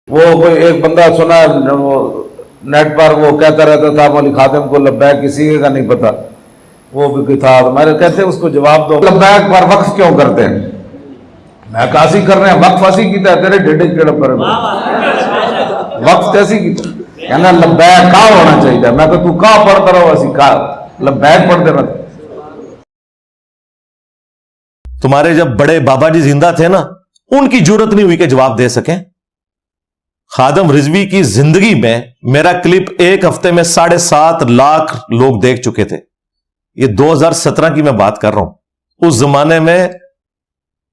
وہ کوئی ایک بندہ سنا وہ نیٹ پر وہ کہتا رہتا تھا مولوی خادم کو لبیک کسی کا نہیں پتا، وہ بھی کوئی تھا، میں نے کہتے اس کو جواب دو لبیک پر وقف کیوں کرتے ہیں؟ میں کاسی کر رہے ہیں وقف ایسی کیتا ہے تیرے ڈیڈے کیڑا پر وقف ایسی کیتا کہنا لبیک کا ہونا چاہیے، میں کہ تو کا پڑھتا رہو ایسی کا لبیک پڑھتے رہتے۔ تمہارے جب بڑے بابا جی زندہ تھے نا، ان کی جرت نہیں ہوئی کہ جواب دے سکیں۔ خادم رضوی کی زندگی میں میرا کلپ ایک ہفتے میں 7.5 لاکھ لوگ دیکھ چکے تھے۔ یہ 2017 کی میں بات کر رہا ہوں۔ اس زمانے میں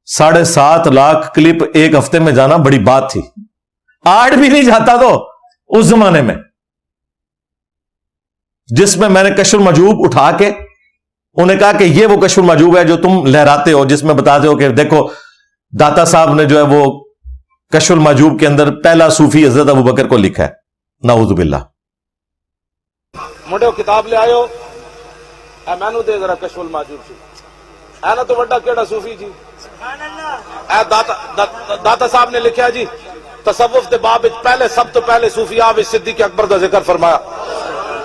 7.5 لاکھ کلپ ایک ہفتے میں جانا بڑی بات تھی، آج بھی نہیں جاتا تو اس زمانے میں، جس میں نے کشف المجوب اٹھا کے انہیں کہا کہ یہ وہ کشف المجوب ہے جو تم لہراتے ہو، جس میں بتاتے ہو کہ دیکھو داتا صاحب نے جو ہے وہ کشف المجوب کے اندر پہلا صوفی حضرت ابوبکر کو لکھا ہے، نعوذ باللہ۔ منڈے کتاب لے آئے اے مینو دے ذرا کشف المجوب سی اے نا تو بڑا کیڑا صوفی جی اے داتا صاحب نے لکھا جی تصوف دے باب پہلے سب تو پہلے صوفیاء صدیق اکبر کا ذکر فرمایا،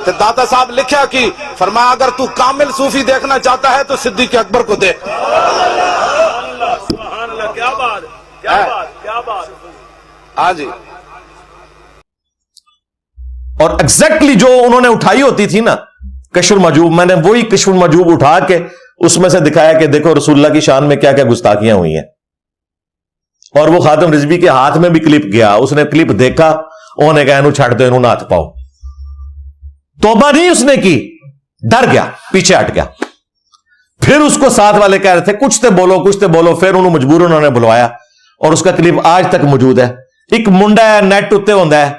تو داتا صاحب لکھا کہ فرمایا اگر تو کامل صوفی دیکھنا چاہتا ہے تو صدیق اکبر کو دیکھ۔ سبحان اللہ، کیا بات کیا بات کیا بات۔ ہاں جی، اور ایگزیکٹلی جو انہوں نے اٹھائی ہوتی تھی نا کشف المجوب، میں نے وہی کشف المجوب اٹھا کے اس میں سے دکھایا کہ دیکھو رسول اللہ کی شان میں کیا کیا گستاخیاں ہوئی ہیں۔ اور وہ خاتم رضوی کے ہاتھ میں بھی کلپ گیا، اس نے کلپ دیکھا، انہوں نے کہا انہوں چھڑ دو، انہوں نہ ہاتھ پاؤ۔ توبہ نہیں اس نے کی، ڈر گیا، پیچھے ہٹ گیا۔ پھر اس کو ساتھ والے کہہ رہے تھے کچھ تے بولو کچھ تے بولو، پھر انہوں مجبور انہوں نے بلوایا، اور اس کا کلپ آج تک موجود ہے۔ ایک منڈا ہے نیٹ اتے ہوندا ہے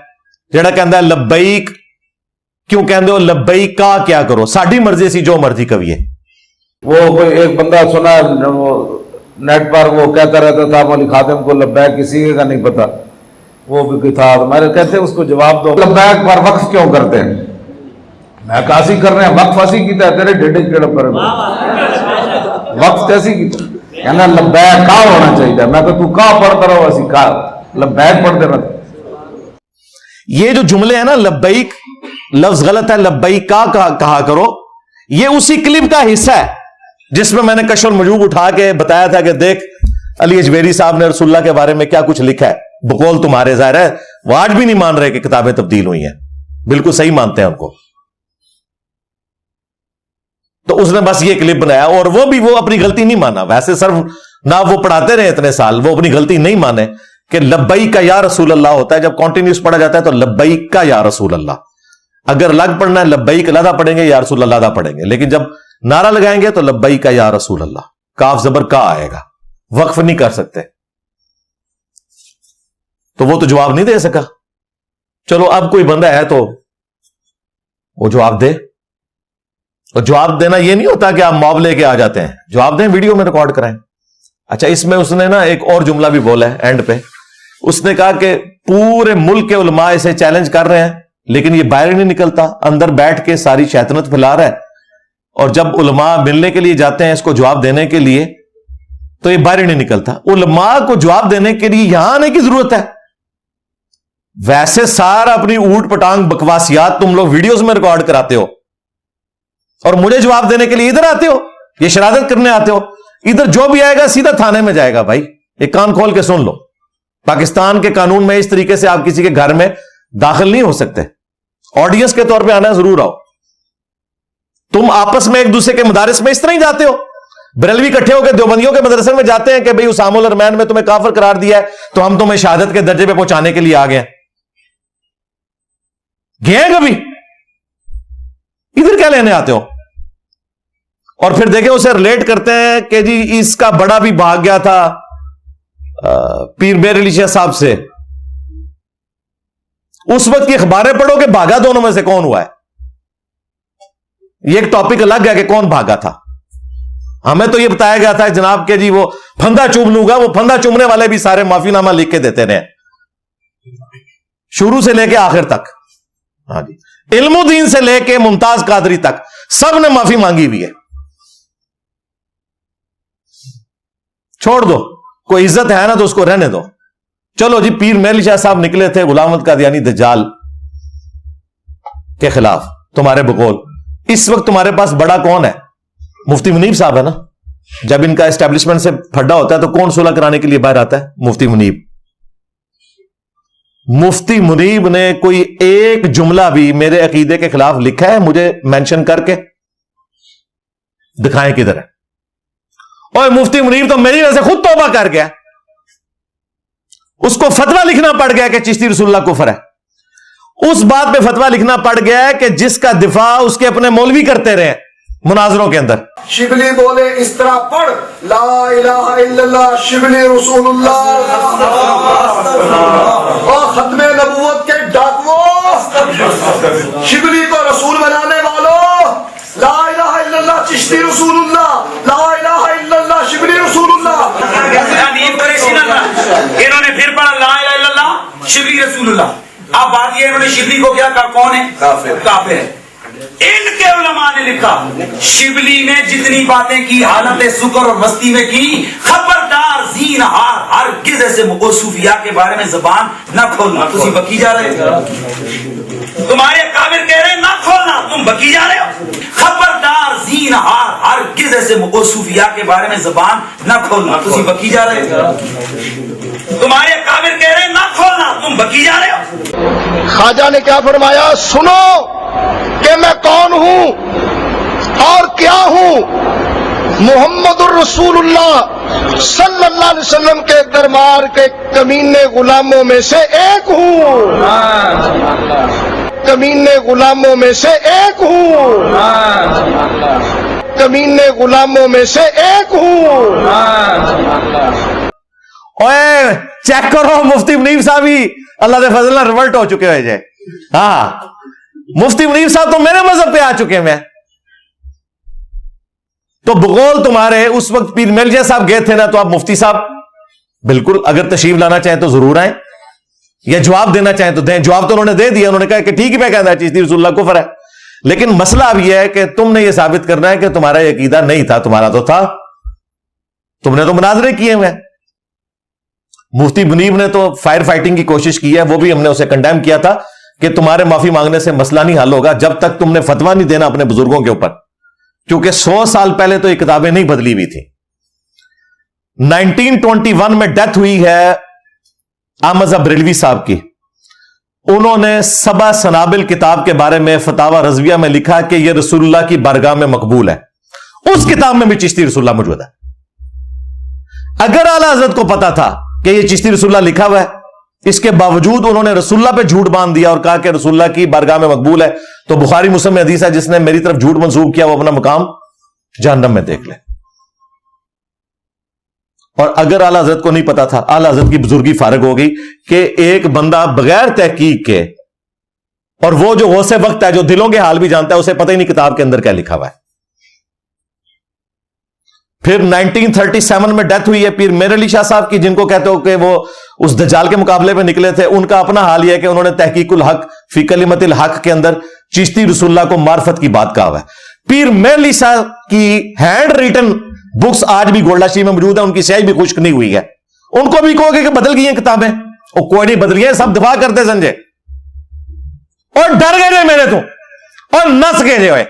جڑا کہندا ہے لبیک کیوں کہندے ہو، لبیک کا کیا کرو، ساڈی مرضی سی جو مرضی کہیے۔ وہ کوئی ایک بندہ سنا وہ نیٹ پر وہ کہتا رہتا تھا مولوی خادم کو لبیک کسی کا نہیں پتا، وہ بھی کوئی تھا، میں نے کہتے اس کو جواب دو لبیک پر وقف کیوں کرتے ہیں؟ میں کاسی کر رہے ہیں وقف ایسی کیتا ہے تیرے ڈیڈے کیڑا پر وقف ایسی کیتا کہنا لبیک کا ہونا چاہیے، میں کہ تو کا پڑھتا رہو ایسی کا لبیک پڑھتے رہتے۔ یہ جو جملے ہیں نا لبیک لفظ غلط ہے، لبیک کا کہا کرو، یہ اسی کلپ کا حصہ ہے جس میں نے کشف المجوب اٹھا کے بتایا تھا کہ دیکھ علی اجویری صاحب نے رسول اللہ کے بارے میں کیا کچھ لکھا ہے، بقول تمہارے ظاہر ہے وہ آج بھی نہیں مان رہے کہ کتابیں تبدیل ہوئی ہیں، بالکل صحیح مانتے ہیں ان کو۔ تو اس نے بس یہ کلپ بنایا، اور وہ بھی وہ اپنی غلطی نہیں مانا، ویسے صرف نہ وہ پڑھاتے رہے اتنے سال، وہ اپنی غلطی نہیں مانے کہ لبیک کا یا رسول اللہ ہوتا ہے، جب کانٹینیوس پڑھا جاتا ہے تو لبیک کا یا رسول اللہ، اگر الگ پڑھنا ہے لبیک علیحدہ پڑھیں گے، یا رسول اللہ علیحدہ پڑھیں گے، لیکن جب نعرہ لگائیں گے تو لبیک کا یا رسول اللہ، کاف زبر کا آئے گا، وقف نہیں کر سکتے۔ تو وہ تو جواب نہیں دے سکا، چلو اب کوئی بندہ ہے تو وہ جواب دے۔ اور جواب دینا یہ نہیں ہوتا کہ آپ موب لے کے آ جاتے ہیں، جواب دیں، ویڈیو میں ریکارڈ کرائیں۔ اچھا، اس میں اس نے نا ایک اور جملہ بھی بولا ہے اینڈ پہ، اس نے کہا کہ پورے ملک کے علماء اسے چیلنج کر رہے ہیں لیکن یہ باہر نہیں نکلتا، اندر بیٹھ کے ساری شیطنت پھیلا رہا ہے، اور جب علماء ملنے کے لیے جاتے ہیں اس کو جواب دینے کے لیے تو یہ باہر نہیں نکلتا۔ علماء کو جواب دینے کے لیے یہاں آنے کی ضرورت ہے، ویسے سارا اپنی اوٹ پٹانگ بکواسیات تم لوگ ویڈیوز میں ریکارڈ کراتے ہو، اور مجھے جواب دینے کے لیے ادھر آتے ہو، یہ شرارت کرنے آتے ہو۔ ادھر جو بھی آئے گا سیدھا تھانے میں جائے گا۔ بھائی ایک کان کھول کے سن لو، پاکستان کے قانون میں اس طریقے سے آپ کسی کے گھر میں داخل نہیں ہو سکتے، آڈینس کے طور پہ آنا ضرور آؤ۔ تم آپس میں ایک دوسرے کے مدارس میں اس طرح ہی جاتے ہو، بریلوی اکٹھے ہو کے دیوبندیوں کے مدرسے میں جاتے ہیں کہ بھئی اسام الرحمین میں تمہیں کافر قرار دیا ہے تو ہم تمہیں شہادت کے درجے پہ پہنچانے کے لیے آ گئے گئے کبھی؟ ادھر کیا لینے آتے ہو؟ اور پھر دیکھیں اسے ریلیٹ کرتے ہیں کہ جی اس کا بڑا بھی بھاگ گیا تھا پیر بیر علی شاہ صاحب سے۔ اس وقت کی اخباریں پڑھو کہ بھاگا دونوں میں سے کون ہوا ہے، یہ ایک ٹاپک الگ ہے کہ کون بھاگا تھا۔ ہمیں تو یہ بتایا گیا تھا جناب کہ جی وہ پھندا چوم لوں گا، وہ پھندا چومنے والے بھی سارے معافی نامہ لکھ کے دیتے رہے شروع سے لے کے آخر تک۔ ہاں جی، علم الدین سے لے کے ممتاز قادری تک سب نے معافی مانگی ہوئی ہے۔ چھوڑ دو، کوئی عزت ہے نا تو اس کو رہنے دو۔ चलो जी, पीर मेहली शाह साहब निकले थे गुलाम अहमद कादियानी दज्जाल के खिलाफ तुम्हारे बकौल। इस वक्त तुम्हारे पास बड़ा कौन है? मुफ्ती मुनीब साहब है ना। जब इनका एस्टेब्लिशमेंट से फड्डा होता है तो कौन सुलह कराने के लिए बाहर आता है? मुफ्ती मुनीब। मुफ्ती मुनीब ने कोई एक जुमला भी मेरे अकीदे के खिलाफ लिखा है? मुझे मेंशन करके दिखाएं किधर है। और मुफ्ती मुनीब तो मेरी वजह से खुद तौबा कर गया, उसको फतवा लिखना पड़ गया कि चिश्ती रसूलुल्लाह कुफर है। उस बात पे फतवा लिखना पड़ गया है कि जिसका दिफा उसके अपने मौलवी करते रहे मुनाजरों के अंदर। शिबली बोले इस तरह पढ़, ला इलाहा इल्लल्लाह शिबली रसूलुल्लाह। और खत्मे नबूवत के डाकुओं, शिबली को रसूल बनाने वालों, ला इलाहा इल्लल्लाह चिश्ती रसूलुल्लाह, ला इलाहा इल्लल्लाह शिबली रसूलुल्लाह। इन्होंने फिर पढ़ा ला इलाहा इल्लल्लाह शिबली रसूलुल्लाह। अब बात ये, इन्होंने शिबली को क्या कहा? कौन है? काफिर है। इनके उलमा ने लिखा शिबली ने जितनी बातें की हालत सुकर और मस्ती में की, खबरदार जीन हार हर किस ऐसे सूफिया के बारे में जबान न खोलना। तुम बकी जा रहे हो, तुम्हारे काबिर कह रहे हैं ना खोलना, तुम बकी जा रहे हो। खबरदार जीन हार हर किस ऐसे सूफिया के बारे में जबान न खोलना। तुम बकी जा रहे हो, तुम्हारे काबिर कह रहे हैं ना खोलना, तुम बकी जा रहे हो। ख्वाजा ने क्या फरमाया? सुनो कि मैं कौन हूं और क्या हूं। मुहम्मदुर रसूलुल्लाह सल्लल्लाहु अलैहि वसल्लम के दरबार के कमीने गुलामों में से एक हूं, कमीने गुलामों में से एक हूं, कमीने गुलामों में से एक हूं। ओए चेक करो, मुफ्ती मुनीब साहब ही अल्लाह के फजल से रिवर्ट हो चुके हो जाए। हाँ, मुफ्ती मुनीब साहब तो मेरे मजहब पे आ चुके हैं। तो बगौल तुम्हारे उस वक्त पीर मेहली साहब गए थे ना, तो आप मुफ्ती साहब बिल्कुल अगर तशरीफ लाना चाहें तो जरूर आए, या जवाब देना चाहें तो दें। जवाब तो उन्होंने दे दिया, उन्होंने कहा कि ठीक ही मैं कहता चिश्ती रसूलुल्लाह कुफर है। लेकिन मसला अब यह है कि तुमने यह साबित करना है कि तुम्हारा यह अकीदा नहीं था। तुम्हारा तो था, तुमने तो मुनाजरे किए हुए। मुफ्ती मुनीब ने तो फायर फाइटिंग की कोशिश की है, वो भी हमने उसे कंडेम किया था कि तुम्हारे माफी मांगने से मसला नहीं हल होगा जब तक तुमने फतवा नहीं देना अपने बुजुर्गों के ऊपर, क्योंकि 100 साल पहले तो ये किताबें नहीं बदली हुई थी। 1921 में डेथ हुई है अहमद बरेलवी साहब की। उन्होंने सबा सनाबिल किताब के बारे में फतावा रजविया में लिखा कि यह रसूलुल्लाह की बारगाह में मकबूल है। उस किताब में भी चिश्ती रसूलुल्लाह मौजूद है। अगर आला हज़रत को पता था कि यह चिश्ती रसूलुल्लाह लिखा हुआ है, इसके बावजूद उन्होंने रसूलुल्लाह पे झूठ बांध दिया और कहा कि रसूलुल्लाह की बारगाह में मकबूल है, तो बुखारी मुस्लिम में हदीस है जिसने मेरी तरफ झूठ मंसूब किया वो अपना मकाम जहन्नम में देख ले। और अगर आला हज़रत को नहीं पता था, आला हज़रत की बुजुर्गी फारग हो गई कि एक बंदा बगैर तहकीक के, और वो जो गौसे वक्त है जो दिलों के हाल भी जानता है, उसे पता ही नहीं किताब के अंदर क्या लिखा हुआ है। फिर 1937 में डेथ हुई है पीर मेहर अली शाह साहब की, जिनको कहते हो कि वो उस दज्जाल के मुकाबले में निकले थे। उनका अपना हाल यह है कि उन्होंने तहकीकुल हक फी कलिमतिल हक के अंदर चिश्ती रसूलुल्लाह को मार्फत की बात कहा हुआ है। पीर मेहर अली शाह की हैंड रिटन बुक्स आज भी गोल्डाशी में मौजूद है, उनकी स्याही भी खुश्क नहीं हुई है। उनको भी कहोगे कि बदल गई हैं किताबें, वो कोई नहीं बदल गई, सब दिफा करते संजय, और डर गए मेरे तो, और नस गए जो है।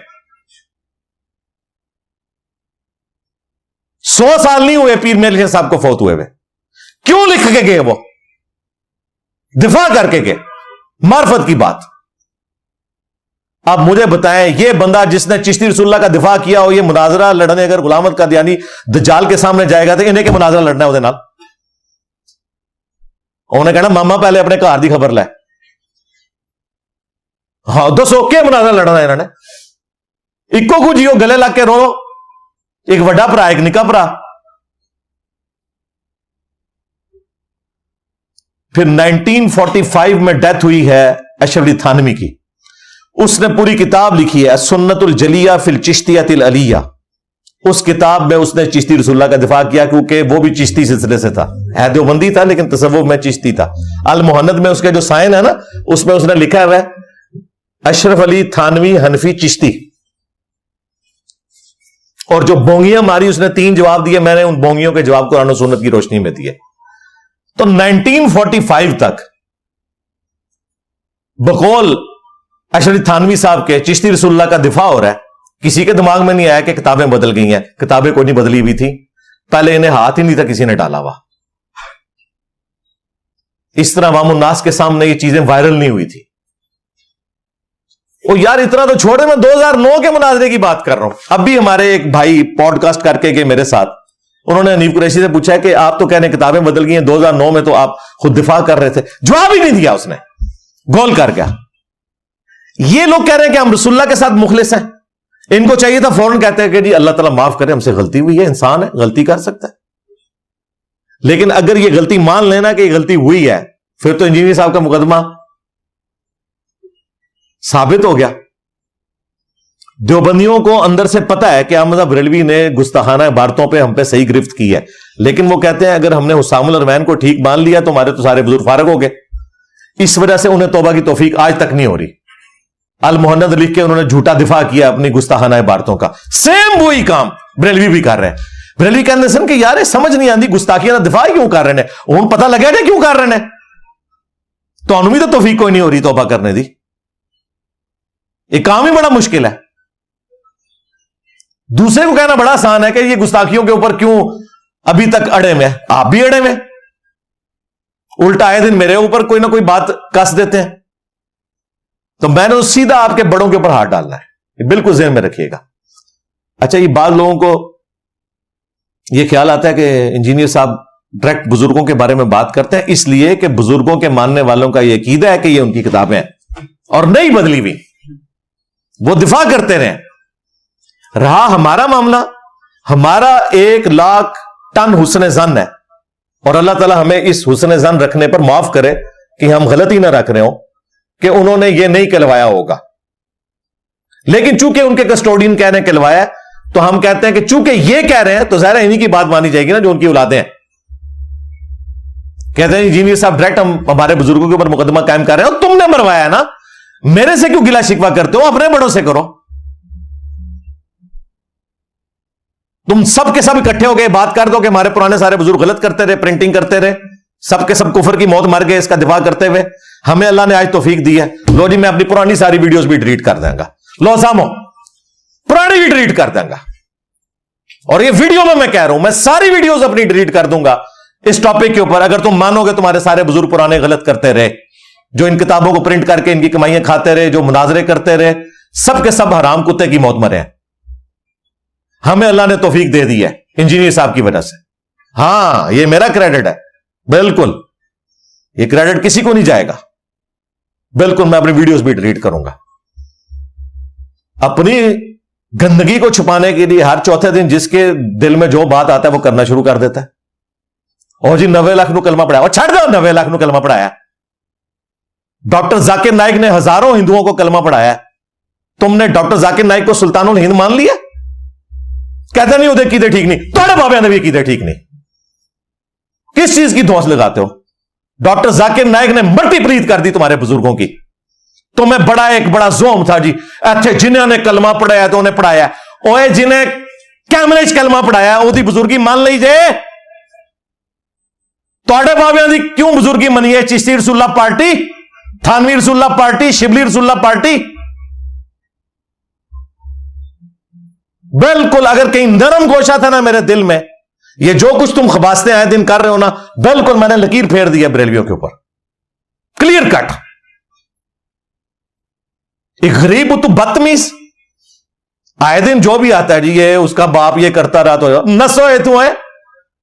100 साल नहीं हुए पीर मेहर अली साहब को फौत हुए। क्यों लिख के गए? वो दिफा करके गए मार्फत की बात। अब मुझे बताएं, ये बंदा जिसने चिश्ती रसूलुल्लाह का दिफा किया हो, ये मुनाजरा लड़ने अगर गुलाम अहमद कादियानी दज्जाल के सामने जाएगा तो इन्हें के मुनाजरा लड़ना है उहदे नाल। उन्हें कहना मामा पहले अपने घर की खबर लै। हाँ दसो के मुनाजरा लड़ना इन्होंने? इको को जियो गले लग के रो, एक वड्डा भरा एक निका भरा। फिर 1945 में डेथ हुई है अशरफ अली थानवी की। उसने पूरी किताब लिखी है सुन्नतुल जलिया फिल चिश्तियतिल अलिया। उस किताब में उसने चिश्ती रसूलुल्लाह का दिफा किया, क्योंकि वो भी चिश्ती सिलसिले से था, है देवबंदी था लेकिन तसव्वुफ में चिश्ती था। अल मुहन्नद में उसके जो साइन है ना, उसमें उसने लिखा हुआ है अशरफ अली थानवी हनफी चिश्ती। और जो बोंगियां मारी उसने 3 जवाब दिए, मैंने उन बोंगियों के जवाब कुरान और सुन्नत की रोशनी में दिए। تو 1945 تک بقول اشرف تھانوی صاحب کے چشتی رسول اللہ کا دفاع ہو رہا ہے. کسی کے دماغ میں نہیں آیا کہ کتابیں بدل گئی ہیں. کتابیں کوئی نہیں بدلی ہوئی تھی, پہلے انہیں ہاتھ ہی نہیں تھا کسی نے ڈالا ہوا. اس طرح عوام الناس کے سامنے یہ چیزیں وائرل نہیں ہوئی تھی. وہ یار اتنا تو چھوڑے, میں 2009 کے مناظرے کی بات کر رہا ہوں. اب بھی ہمارے ایک بھائی پوڈ کاسٹ کر کے میرے ساتھ, انہوں نے حنیف قریشی سے پوچھا کہ آپ تو کہنے کتابیں بدل گئی ہیں, 2009 میں تو آپ خود دفاع کر رہے تھے. جواب ہی نہیں دیا اس نے, گول کر گیا. یہ لوگ کہہ رہے ہیں کہ ہم رسول اللہ کے ساتھ مخلص ہیں. ان کو چاہیے تھا فوراً کہتے ہیں کہ جی اللہ تعالیٰ معاف کرے, ہم سے غلطی ہوئی ہے, انسان ہے, غلطی کر سکتا ہے. لیکن اگر یہ غلطی مان لینا کہ یہ غلطی ہوئی ہے, پھر تو انجینئر صاحب کا مقدمہ ثابت ہو گیا. دیوبندیوں کو اندر سے پتا ہے کہ احمد بریلوی نے گستاخانہ عبارتوں پہ ہم پہ صحیح گرفت کی ہے, لیکن وہ کہتے ہیں اگر ہم نے حسام الرمین کو ٹھیک مان لیا تو ہمارے تو سارے بزرگ فارغ ہو گئے. اس وجہ سے انہیں توبہ کی توفیق آج تک نہیں ہو رہی. المحند لکھ کے انہوں نے جھوٹا دفاع کیا اپنی گستاخانہ عبارتوں کا. سیم وہی کام بریلوی بھی کر رہے ہیں. بریلوی کہتے ہیں کہ یار سمجھ نہیں آتی گستاخیاں دفاع کیوں کر رہے ہیں, ان پتہ لگا کہ کیوں کر رہے ہیں, تو انہوں بھی تو توفیق کوئی نہیں ہو رہی توبہ کرنے دی. یہ کام ہی بڑا مشکل ہے. دوسرے کو کہنا بڑا آسان ہے کہ یہ گستاخیوں کے اوپر کیوں ابھی تک اڑے میں, آپ بھی اڑے میں, الٹا آئے دن میرے اوپر کوئی نہ کوئی بات کس دیتے ہیں. تو میں نے سیدھا آپ کے بڑوں کے اوپر ہاتھ ڈالنا ہے, یہ بالکل ذہن میں رکھیے گا. اچھا, یہ بعض لوگوں کو یہ خیال آتا ہے کہ انجینئر صاحب ڈائریکٹ بزرگوں کے بارے میں بات کرتے ہیں اس لیے کہ بزرگوں کے ماننے والوں کا یہ عقیدہ ہے کہ یہ ان کی کتابیں ہیں اور نہیں بدلی ہوئی, وہ دفاع کرتے رہے. رہا ہمارا معاملہ, ہمارا 1,00,000 ٹن حسن ظن ہے, اور اللہ تعالیٰ ہمیں اس حسن ظن رکھنے پر معاف کرے کہ ہم غلطی نہ رکھ رہے ہوں کہ انہوں نے یہ نہیں کہلوایا ہوگا. لیکن چونکہ ان کے کسٹوڈین کہہ رہے ہیں کہلوایا, تو ہم کہتے ہیں کہ چونکہ یہ کہہ رہے ہیں تو ظاہر ہے انہی کی بات مانی جائے گی نا جو ان کی اولادیں ہیں. کہتے ہیں انجینئر صاحب ڈائریکٹ ہم ہمارے بزرگوں کے اوپر مقدمہ قائم کر رہے ہیں, اور تم نے مروایا ہے نا, میرے سے کیوں گلا شکوا کرتے ہو, اپنے بڑوں سے کرو. تم سب کے سب اکٹھے ہو گئے بات کر دو کہ ہمارے پرانے سارے بزرگ غلط کرتے رہے, پرنٹنگ کرتے رہے, سب کے سب کفر کی موت مر گئے اس کا دفاع کرتے ہوئے. ہمیں اللہ نے آج توفیق دی ہے, لو جی میں اپنی پرانی ساری ویڈیوز بھی ڈیلیٹ کر دوں گا, لو سامو پرانی بھی ڈیلیٹ کر دوں گا. اور یہ ویڈیو میں کہہ رہا ہوں, میں ساری ویڈیوز اپنی ڈیلیٹ کر دوں گا اس ٹاپک کے اوپر, اگر تم مانو گے تمہارے سارے بزرگ پرانے غلط کرتے رہے, جو ان کتابوں کو پرنٹ کر کے ان کی کمائیاں کھاتے رہے, جو مناظرے کرتے رہے, سب کے سب حرام کتے کی موت مرے ہیں. ہمیں اللہ نے توفیق دے دی ہے انجینئر صاحب کی وجہ سے. ہاں, یہ میرا کریڈٹ ہے, بالکل یہ کریڈٹ کسی کو نہیں جائے گا. بالکل میں اپنی ویڈیوز بھی ڈیلیٹ کروں گا. اپنی گندگی کو چھپانے کے لیے ہر چوتھے دن جس کے دل میں جو بات آتا ہے وہ کرنا شروع کر دیتا ہے. اور جی 90 لاکھ نو کلمہ پڑھایا, اور چھڑ دو 90 لاکھ نو کلمہ پڑھایا. ڈاکٹر ذاکر نائک نے ہزاروں ہندوؤں کو کلمہ پڑھایا, تم نے ڈاکٹر ذاکر نائک کو سلطان الہند مان لیا. کہتے نہیں ہوتے عقیدے ٹھیک نہیں, توڑے بابے نے بھی عقیدے ٹھیک نہیں. کس چیز کی دھوس لگاتے ہو؟ ڈاکٹر ذاکر نائک نے مٹی پلیت کر دی تمہارے بزرگوں کی. تمہیں بڑا ایک بڑا زوم تھا جی, اچھے جنہوں نے کلمہ پڑھایا تو انہیں پڑھایا, اوے جنہیں کیمرے کلمہ پڑھایا وہ دی بزرگی مان لیجئے. توڑے بابے دی کیوں بزرگی منی ہے؟ چشتی رسول اللہ پارٹی, تھانوی رسول اللہ پارٹی, شبلی رسول اللہ پارٹی. بالکل اگر کہیں نرم گوشہ تھا نا میرے دل میں, یہ جو کچھ تم خباستیں آئے دن کر رہے ہو نا, بالکل میں نے لکیر پھیر دی ہے بریلویوں کے اوپر, کلیئر کٹ. ایک غریب تو بدتمیز, آئے دن جو بھی آتا ہے جی یہ اس کا باپ یہ کرتا رہا, تو نسو ہے تو ہے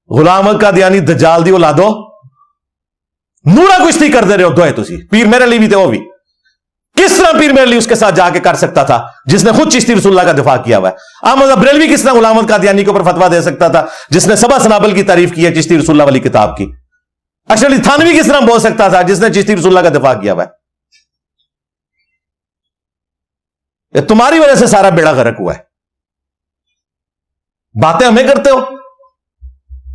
غلام قادیانی دجال دی اولادو, نورا کشتی کر دے رہے ہو دو ہے تسی. پیر میرے لیے بھی تھے, وہ بھی کس طرح پیر میرے لیے اس کے ساتھ جا کے کر سکتا تھا جس نے خود چشتی رسول اللہ کا دفاع کیا ہوا ہے. احمد بریلوی کس طرح غلام قادیانی کے اوپر فتویٰ دے سکتا تھا جس نے سبا سنابل کی تعریف کی ہے چشتی رسول اللہ والی کتاب کی. اشرف تھانوی کس طرح بول سکتا تھا جس نے چشتی رسول اللہ کا دفاع کیا ہوا ہے. یہ تمہاری وجہ سے سارا بیڑا غرق ہوا ہے. باتیں ہمیں کرتے ہو,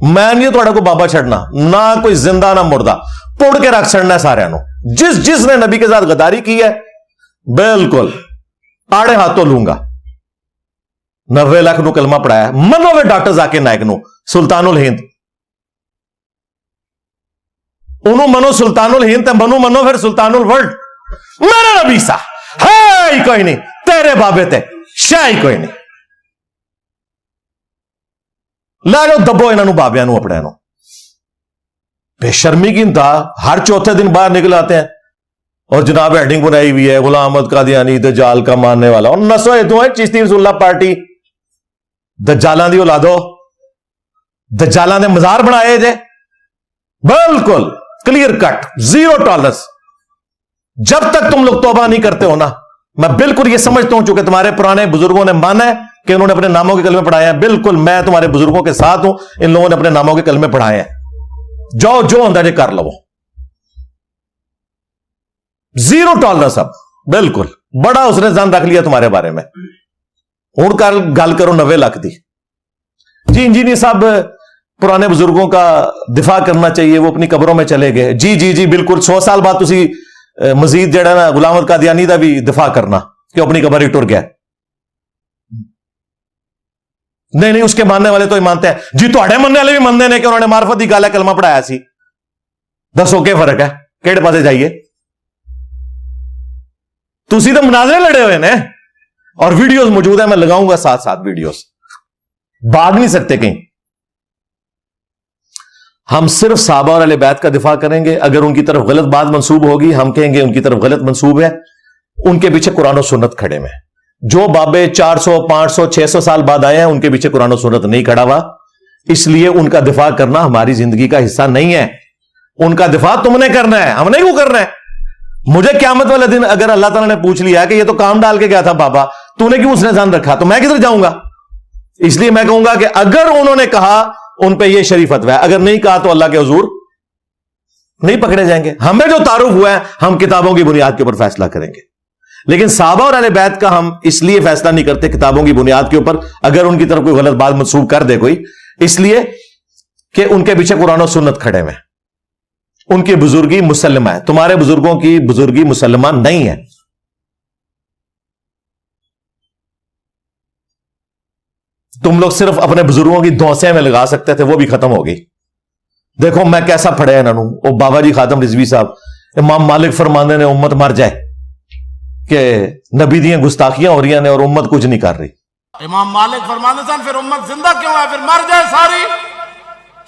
میں نہیں تھوڑا کو بابا چھڑنا, نہ کوئی زندہ نہ مردہ, پوڑ کے رکھ چھڑنا ہے سارے نو. جس نے نبی کے ساتھ غداری کی ہے بالکل آڑے ہاتھوں لوں گا. 90 لاکھ نو کلمہ پڑھایا, منو وے ڈاکٹر ذاکر نائک نو سلطان الہند. ਉਹਨੂੰ ਮੰਨੋ ਸੁਲਤਾਨੁਲ ਹਿੰਦ ਤੇ ਮੈਨੂੰ ਮੰਨੋ ਫਿਰ ਸੁਲਤਾਨੁਲ ਵਰਲਡ। ਮੇਰਾ ਨਬੀ ਸਾ ਹੈ ਹੀ ਕੋਈ ਨਹੀਂ, ਤੇਰੇ ਬਾਬੇ ਤੇ ਸ਼ਾਹ ਹੀ ਕੋਈ ਨਹੀਂ। ਲੈ ਜਾਓ ਦੱਬੋ ਇਹਨਾਂ ਨੂੰ, ਬਾਬਿਆਂ ਨੂੰ ਆਪਣੇ ਨੂੰ। बेशर्मी की इंतहा, हर चौथे दिन बाहर निकल आते हैं और जनाब हेडिंग बनाई हुई है गुलाम अहमद कादियानी दज्जाल का मानने वाला। और नसो तो है चिश्ती रसूलुल्लाह पार्टी दज्जालां दी औलादो, दज्जालां दे मजार बनाए जे, बिल्कुल क्लियर कट, जीरो टॉलरेंस। जब तक तुम लोग तौबा नहीं करते हो ना, मैं बिल्कुल ये समझता हूं, चूंकि तुम्हारे पुराने बुजुर्गों ने माना है कि उन्होंने अपने नामों के कलमे पढ़ाए हैं, बिल्कुल मैं तुम्हारे बुजुर्गों के साथ हूं, इन लोगों ने अपने नामों के कलमे पढ़ाए हैं। जाओ जो अंदाजे कर लो, जीरो टॉलरेंस। अब बिल्कुल बड़ा उसने जान रख लिया तुम्हारे बारे में। हूं गल करो 90 लाख दी जी। इंजीनियर साहब पुराने बुजुर्गों का दिफा करना चाहिए, वो अपनी कब्रों में चले गए। जी जी जी बिल्कुल, 100 साल बाद तुसी मजीद जड़ा ना गुलाम अहमद कादियानी दा भी दिफा करना कि अपनी कब्र ही टुर गया। नहीं नहीं, उसके मानने वाले तो ही मानते हैं जी, तुहाडे मनने वाले भी मानते हैं कि उन्होंने मार्फत की गल है कलमा पढ़ाया सी। दसो क्या फर्क है, केड़े पासे जाइए। तुसी तो मुनाजरे लड़े हुए ने और वीडियोस मौजूद है, मैं लगाऊंगा साथ साथ वीडियोस, भाग नहीं सकते कहीं। हम सिर्फ सहाबा और अहले बैत का दिफा करेंगे। अगर उनकी तरफ गलत बात मंसूब होगी, हम कहेंगे उनकी तरफ गलत मंसूब है, उनके पीछे कुरान और सुन्नत खड़े में। जो बाबे 400 500 600 साल बाद आए हैं, उनके पीछे कुरान और सुन्नत नहीं खड़ा हुआ, इसलिए उनका दिफा करना हमारी जिंदगी का हिस्सा नहीं है। उनका दिफा तुमने करना है, हमने क्यों करना है। मुझे क़यामत वाले दिन अगर अल्लाह ताला ने पूछ लिया कि ये तो काम डाल के गया था बाबा, तूने क्यों उसने जान रखा, तो मैं किधर जाऊंगा। इसलिए मैं कहूंगा कि अगर उन्होंने कहा उन पे ये शरीफ फतवा है, अगर नहीं कहा तो अल्लाह के हुजूर नहीं पकड़े जाएंगे। हमें जो तारुफ हुआ है हम किताबों की बुनियाद के ऊपर फैसला करेंगे, लेकिन सहाबा और अहले बैत का हम इसलिए फैसला नहीं करते किताबों की बुनियाद के ऊपर, अगर उनकी तरफ कोई गलत बात मंसूब कर दे कोई, इसलिए कि उनके पीछे कुरान और सुन्नत खड़े में, उनकी बुजुर्गी मुसल्लमा है। तुम्हारे बुजुर्गों की बुजुर्गी मुसल्लमा नहीं है। तुम लोग सिर्फ अपने बुजुर्गों की धौंसे में लगा सकते थे, वो भी खत्म हो गई। देखो मैं कैसा फड़े इन्हों, वो बाबा जी खातम रिजवी साहब, इमाम मालिक फरमाने ने उम्मत मर जाए कि नबी दी गुस्ताखियां हो रही हैं और उम्मत कुछ नहीं कर रही। इमाम मालिक फरमाने सन फिर उम्मत जिंदा क्यों है, फिर मर जाए सारी,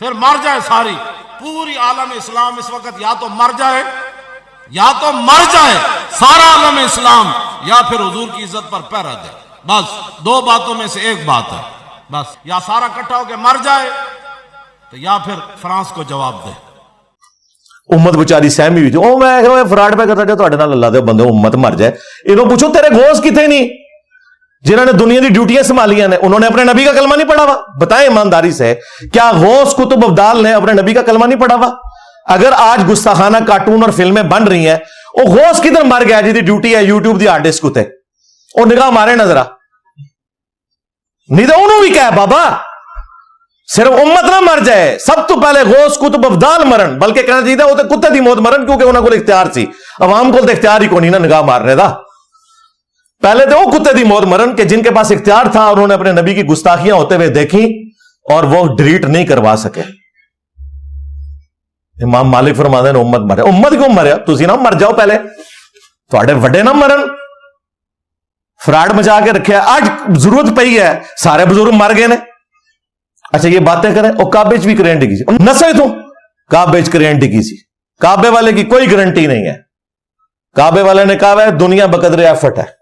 फिर मर जाए सारी। पूरी आलम इस्लाम इस वक्त या तो मर जाए, या तो मर जाए सारा आलम इस्लाम, या फिर हुजूर की इज्जत पर पैरा दे। बस दो बातों में से एक बात है, बस या सारा इकट्ठा होकर मर जाए तो या फिर फ्रांस को जवाब दे। उम्मत बेचारी सहमी हुई थी, ओ मैं फराड पे करता जो तुहाडे नाल अल्लाह दे बंदे उम्मत मर जाए। इन्हों पूछो तेरे गोश किथे नहीं, जिन्होंने दुनिया की ड्यूटियां संभालियां ने, उन्होंने अपने नबी का कलमा नहीं पढ़ा हुआ। बताएं ईमानदारी से, क्या गौस कुतुब अब्दाल ने अपने नबी का कलमा नहीं पढ़ा हुआ। अगर आज गुस्ताखाना कार्टून और फिल्में बन रही हैं, वो गौस किधर मर गया जिसकी ड्यूटी है यूट्यूब की हार्ड डिस्क उते, और निगाह मारे नजरा नहीं तो उन्होंने भी क्या बाबा, सिर्फ उम्मत ना मर जाए, सब तो पहले गौस कुतुब अब्दाल मरन, बल्कि कहना चाहिए वो तो कुत्ते दी मौत मरन, क्योंकि उन्होंने को इख्तियार सी, अवाम को तो इख्तियार ही को नहीं ना निगाह मारने का। पहले तो वो कुत्ते दी मौत मरन कि जिनके पास इख्तियार था और उन्होंने अपने नबी की गुस्ताखियां होते हुए देखी और वो डिलीट नहीं करवा सके। इमाम मालिक फरमाते हैं उम्मत मरे। उम्मत क्यों मरे, तुसी ना मर जाओ पहले, थोड़े वड्डे ना मरन। फ्राड मचा के रखे, आज जरूरत पई है, सारे बुजुर्ग मर गए ने। अच्छा ये बातें करें, और काबे भी करें डिगी सी, नसे तो काबे करें डिगी सी, काबे वाले की कोई गारंटी नहीं है। काबे वाले ने कहा है दुनिया बकदरे एफर्ट है।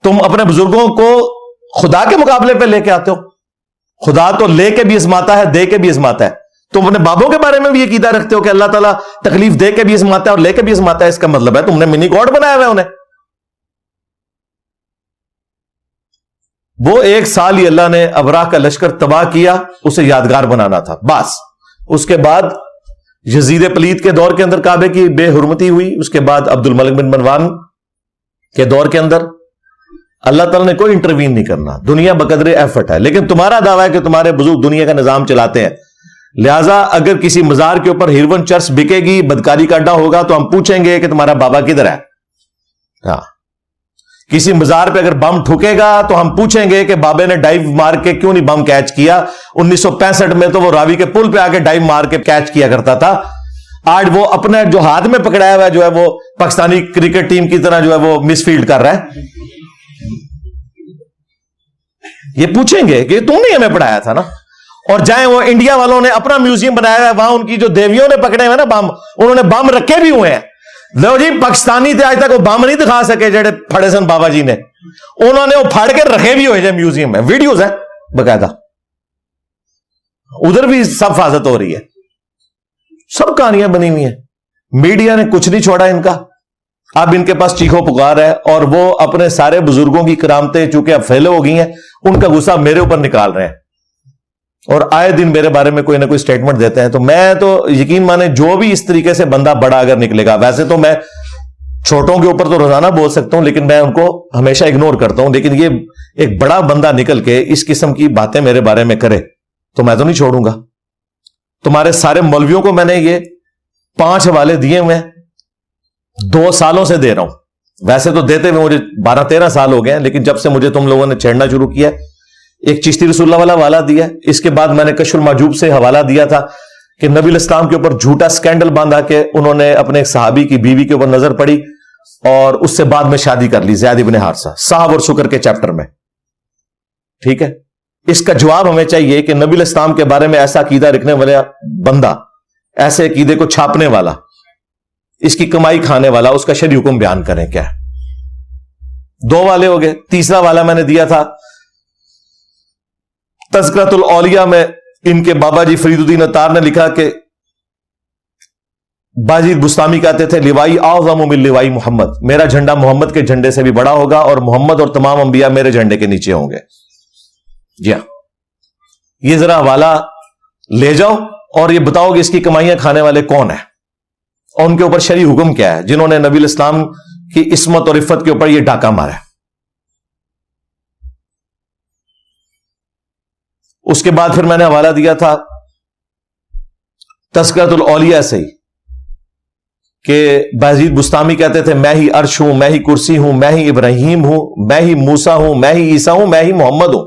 तुम अपने बुजुर्गों को खुदा के मुकाबले पे लेके आते हो। खुदा तो लेके भी आजमाता है, दे के भी आजमाता है। तुम अपने बाबों के बारे में भी ये कीदा रखते हो कि अल्लाह ताला तकलीफ दे के भी आजमाता है और लेके भी आजमाता है। इसका मतलब है तुमने मिनी गॉड बनाया हुआ है उन्हें। वो एक साल ही अल्लाह ने अबराह का लश्कर तबाह किया, उसे यादगार बनाना था बस। उसके बाद यजीद पलीत के दौर के अंदर काबे की बेहुरमती हुई। उसके बाद अब्दुल मलिक बिन मरवान के दौर के अंदर अल्लाह ताला ने कोई इंटरवीन नहीं करना, दुनिया बकदरे एफर्ट है। लेकिन तुम्हारा दावा है कि तुम्हारे बुजुर्ग दुनिया का निजाम चलाते हैं, लिहाजा अगर किसी मजार के ऊपर हिरवन चर्च बिकेगी, बदकारी का अड्डा होगा, तो हम पूछेंगे कि तुम्हारा बाबा किधर है। हाँ, किसी मजार पे अगर बम ठुकेगा तो हम पूछेंगे कि बाबे ने डाइव मार के क्यों नहीं बम कैच किया। 1965 में तो वो रावी के पुल पे आके डाइव मार के कैच किया करता था। आज वो अपने जो हाथ में पकड़ाया हुआ जो है वो पाकिस्तानी क्रिकेट टीम की तरह जो है वो मिसफील्ड कर रहा है। ये पूछेंगे कि तुमने हमें पढ़ाया था ना। और जाए वो इंडिया वालों ने अपना म्यूजियम बनाया है, वहां उनकी जो देवियों ने पकड़े हुए ना बम, उन्होंने बम रखे भी हुए हैं। लो जी, पाकिस्तानी थे आज तक वो बम नहीं दिखा सके जेड़े फड़े सन बाबा जी ने, उन्होंने वो फाड़ के रखे भी हुए म्यूजियम में, वीडियोज है बकायदा, उधर भी सब हिफाजत हो रही है, सब कहानियां बनी हुई है। मीडिया ने कुछ नहीं छोड़ा इनका। अब इनके पास चीखो पुकार है और वो अपने सारे बुजुर्गों की करामतें चूंकि अब फैले हो गई हैं, उनका गुस्सा मेरे ऊपर निकाल रहे हैं और आए दिन मेरे बारे में कोई ना कोई स्टेटमेंट देते हैं। तो मैं तो यकीन माने जो भी इस तरीके से बंदा बड़ा अगर निकलेगा, वैसे तो मैं छोटों के ऊपर तो रोजाना बोल सकता हूं लेकिन मैं उनको हमेशा इग्नोर करता हूं, लेकिन ये एक बड़ा बंदा निकल के इस किस्म की बातें मेरे बारे में करे तो मैं तो नहीं छोड़ूंगा। तुम्हारे सारे मौलवियों को मैंने ये 5 हवाले दिए हुए हैं, 2 सालों से दे रहा हूं। वैसे तो देते हुए मुझे 12-13 साल हो गए हैं, लेकिन जब से मुझे तुम लोगों ने छेड़ना शुरू किया, एक चिश्ती रसूलुल्लाह वाला हवाला दिया, इसके बाद मैंने कश्फुल माजूब से हवाला दिया था कि नबी इस्लाम के ऊपर झूठा स्कैंडल बांधा के उन्होंने अपने एक सहाबी की बीवी के ऊपर नजर पड़ी और उससे बाद में शादी कर ली, ज़ैद इब्न हारिसा, साहब और शुक्र के चैप्टर में। ठीक है, इसका जवाब हमें चाहिए कि नबी इस्लाम के बारे में ऐसा अकीदा रखने वाला बंदा, ऐसे अकीदे को छापने वाला, इसकी कमाई खाने वाला, उसका शरई हुक्म बयान करें क्या है। 2 वाले हो गए। तीसरा वाला मैंने दिया था तज़किरतुल औलिया में, इनके बाबा जी फरीदुद्दीन अत्तार ने लिखा कि बाजीद बुस्तामी कहते थे लिवाई आज़म मिन लिवाई मोहम्मद, मेरा झंडा मोहम्मद के झंडे से भी बड़ा होगा और मोहम्मद और तमाम अंबिया मेरे झंडे के नीचे होंगे। जी हां, ये जरा हवाला ले जाओ और ये बताओ कि इसकी कमाइयां खाने वाले कौन है और उनके ऊपर शरई हुक्म क्या है, जिन्होंने नबी इस्लाम की इस्मत और इफ़्फ़त के ऊपर ये डाका मारा है। उसके बाद फिर मैंने हवाला दिया था तज़किरतुल औलिया से कि बाजीद बुस्तामी कहते थे मैं ही अर्श हूं, मैं ही कुर्सी हूं, मैं ही इब्राहिम हूं, मैं ही मूसा हूं, मैं ही ईसा हूं, मैं ही मोहम्मद हूं।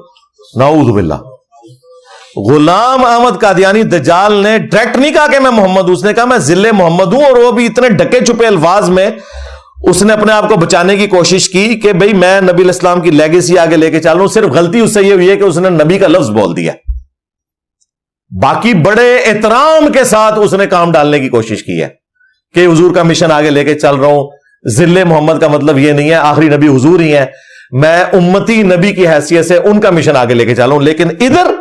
नाऊज़ु बिल्लाह। गुलाम अहमद कादियानी दज्जाल ने डायरेक्ट नहीं कहा कि मैं मोहम्मद हूं, उसने कहा मैं जिले मोहम्मद हूं, और वो भी इतने ढके छुपे अल्फाज में उसने अपने आप को बचाने की कोशिश की कि भाई मैं नबी इस्लाम की लेगेसी आगे लेके चल रहा हूं। सिर्फ गलती उससे ये हुई है कि उसने नबी का लफ्ज बोल दिया, बाकी बड़े एहतराम के साथ उसने काम डालने की कोशिश की है कि हुजूर का मिशन आगे लेके चल रहा हूं। जिले मोहम्मद का मतलब यह नहीं है आखिरी नबी हुजूर ही है, मैं उम्मती नबी की हैसियत से उनका मिशन आगे लेके चल रहा हूं। लेकिन इधर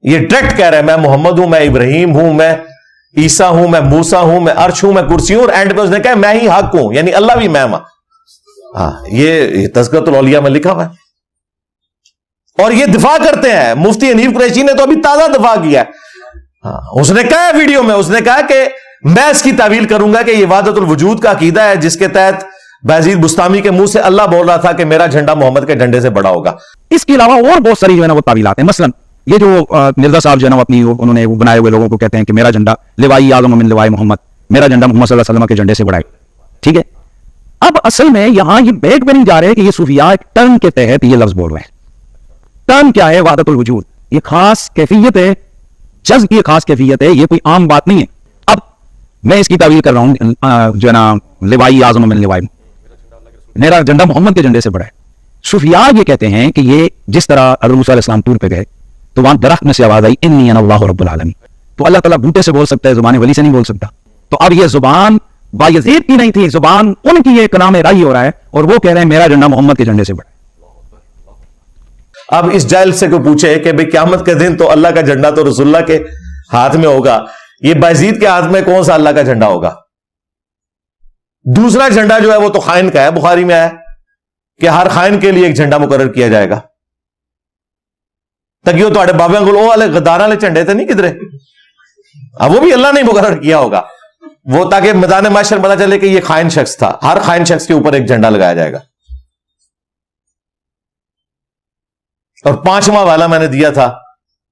ये डायरेक्ट कह रहा है मैं मोहम्मद हूं, मैं इब्राहिम हूं, मैं ईसा हूं, मैं मूसा हूं, मैं अर्श हूं, मैं कुर्सी हूं, और एंड पे उसने कहा मैं ही हक हूं, यानी अल्लाह भी मैं हूं। हाँ, ये तज़किरतुल औलिया में लिखा हुआ है और ये दिफा करते हैं। मुफ्ती हनीफ कुरैशी ने तो अभी ताजा दिफा किया है। हाँ, उसने कहा वीडियो में, उसने कहा कि मैं इसकी तावील करूंगा कि ये वादतुल वजूद का अकीदा है जिसके तहत बाजीद बुस्तामी के मुंह से अल्लाह बोल रहा था कि मेरा झंडा मोहम्मद के झंडे से बड़ा होगा। इसके अलावा और बहुत सारी जो है ना वो तावीलात हैं। मसलन ये जो मिर्जा साहब जो है ना अपनी उन्होंने वो बनाए हुए लोगों को कहते हैं कि मेरा झंडा लिवाई आज़म मिन लिवाई मोहम्मद, मेरा झंडा मोहम्मद सल्लल्लाहु अलैहि वसल्लम के झंडे से बड़ा है। ठीक है, अब असल में यहां ये बैक में नहीं जा रहे कि ये सूफिया एक टर्म के तहत ये लफ्ज बोल रहे हैं। टर्म क्या है? वादतुल वजूद, ये खास कैफियत है, जज्ब की खास कैफियत है, ये कोई आम बात नहीं है। अब मैं इसकी तावील कर रहा हूं जो है ना लिवाई आज़म मिन लिवाई, मेरा झंडा मोहम्मद के झंडे से बड़ा है। सूफिया ये कहते हैं कि ये जिस तरह हज़रत मूसा अलैहिस्सलाम टूर पे गए तो वहां दरख्त में से आवाज आई इन्नी अना अल्लाहु रब्बुल आलमीन, तो अल्लाह ताला बूटे से बोल सकता है, जुबान वली से नहीं बोल सकता। तो अब ये जुबान बायज़ीद की नहीं थी, जुबान उनकी ये कलाम राही हो रहा है और वो कह रहे हैं मेरा झंडा मोहम्मद के झंडे से बड़ा है। अब इस जाहिल से कोई पूछे कि भाई क़यामत के दिन तो अल्लाह का झंडा तो रसूलुल्लाह के हाथ में होगा, ये बायज़ीद के हाथ में कौन सा अल्लाह का झंडा होगा? दूसरा झंडा जो है वो तो खाइन का है, बुखारी में है कि हर खाइन के लिए एक झंडा मुकर्रर किया जाएगा। तकियो तो बाबे को वाले गद्दार वाले झंडे थे नहीं किधरे, अब वो भी अल्लाह ने मुकर्रर किया होगा वो, ताकि मैदान माशर पता चले कि ये खाइन शख्स था। हर खाइन शख्स के ऊपर एक झंडा लगाया जाएगा। और 5वां वाला मैंने दिया था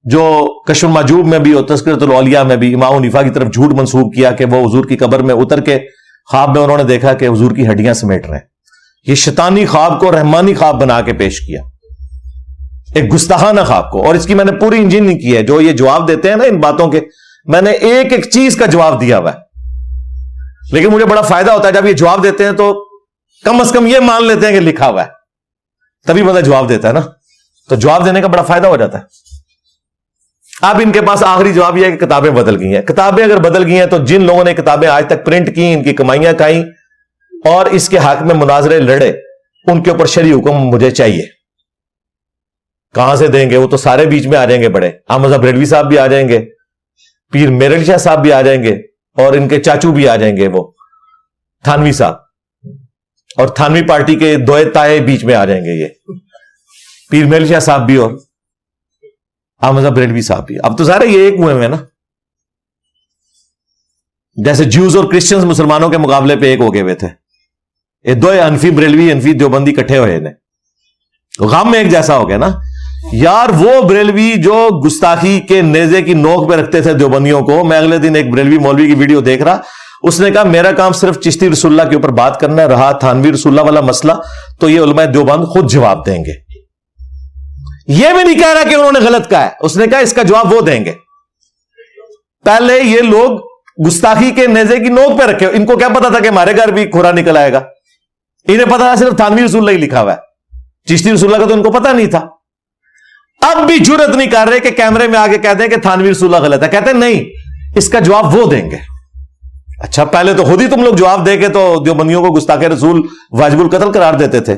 जो कश्फुल माजूब में भी और तज़किरतुल औलिया में भी इमाम हनीफा की तरफ झूठ मंसूब किया कि वो हुजूर की कब्र में उतर के ख्वाब में उन्होंने देखा कि हुजूर की हड्डियां समेट रहे हैं। یہ شیطانی خواب کو رحمانی خواب بنا کے پیش کیا, ایک گستاخانہ خواب کو. اور اس کی میں نے پوری انجینئرنگ کی ہے. جو یہ جواب دیتے ہیں نا ان باتوں کے, میں نے ایک ایک چیز کا جواب دیا ہوا ہے. لیکن مجھے بڑا فائدہ ہوتا ہے جب یہ جواب دیتے ہیں تو کم از کم یہ مان لیتے ہیں کہ لکھا ہوا ہے, تبھی بندہ جواب دیتا ہے نا. تو جواب دینے کا بڑا فائدہ ہو جاتا ہے. اب ان کے پاس آخری جواب یہ ہے کہ کتابیں بدل گئی ہیں. کتابیں اگر بدل گئی ہیں تو جن لوگوں نے کتابیں آج تک پرنٹ کی, ان کی کمائیاں کھائیں اور اس کے حق میں مناظرے لڑے, ان کے اوپر شرعی حکم مجھے چاہیے. کہاں سے دیں گے؟ وہ تو سارے بیچ میں آ جائیں گے. بڑے احمد بریلوی صاحب بھی آ جائیں گے, پیر میرل شاہ صاحب بھی آ جائیں گے, اور ان کے چاچو بھی آ جائیں گے, وہ تھانوی صاحب, اور تھانوی پارٹی کے دوئے تائے بیچ میں آ جائیں گے, یہ پیر میرل شاہ صاحب بھی اور احمد بریلوی صاحب بھی. اب تو سارے یہ ایک ہوئے ہیں نا, جیسے جیوز اور کرسچنز مسلمانوں کے مقابلے پہ ایک ہو گئے ہوئے تھے. یہ دو انفی بریلوی انفی دیوبندی کٹھے ہوئے نے, غم میں ایک جیسا ہو گیا نا یار. وہ بریلوی جو گستاخی کے نیزے کی نوک پہ رکھتے تھے دیوبندیوں کو, میں اگلے دن ایک بریلوی مولوی کی ویڈیو دیکھ رہا, اس نے کہا میرا کام صرف چشتی رسول اللہ کے اوپر بات کرنا ہے, رہا تھانوی رسول اللہ والا مسئلہ تو یہ علماء دیوبند خود جواب دیں گے. یہ بھی نہیں کہہ رہا کہ انہوں نے غلط کہا ہے, اس نے کہا اس کا جواب وہ دیں گے. پہلے یہ لوگ گستاخی کے نیزے کی نوک پہ رکھے, ان کو کیا پتا تھا کہ ہمارے گھر بھی کھورا نکل آئے گا؟ انہیں پتا تھا صرف تھانوی رسول اللہ ہی لکھا ہوا ہے, چشتی رسول اللہ کا تو ان کو پتا نہیں تھا. اب بھی جرت نہیں کر رہے کہ کیمرے میں آگے کہتے ہیں کہ تھانوی رسول اللہ غلط ہے. کہتے ہیں نہیں, اس کا جواب وہ دیں گے. اچھا پہلے تو خود ہی تم لوگ جواب دے کے تو دیوبندیوں کو گستاخ رسول واجب القتل قرار دیتے تھے.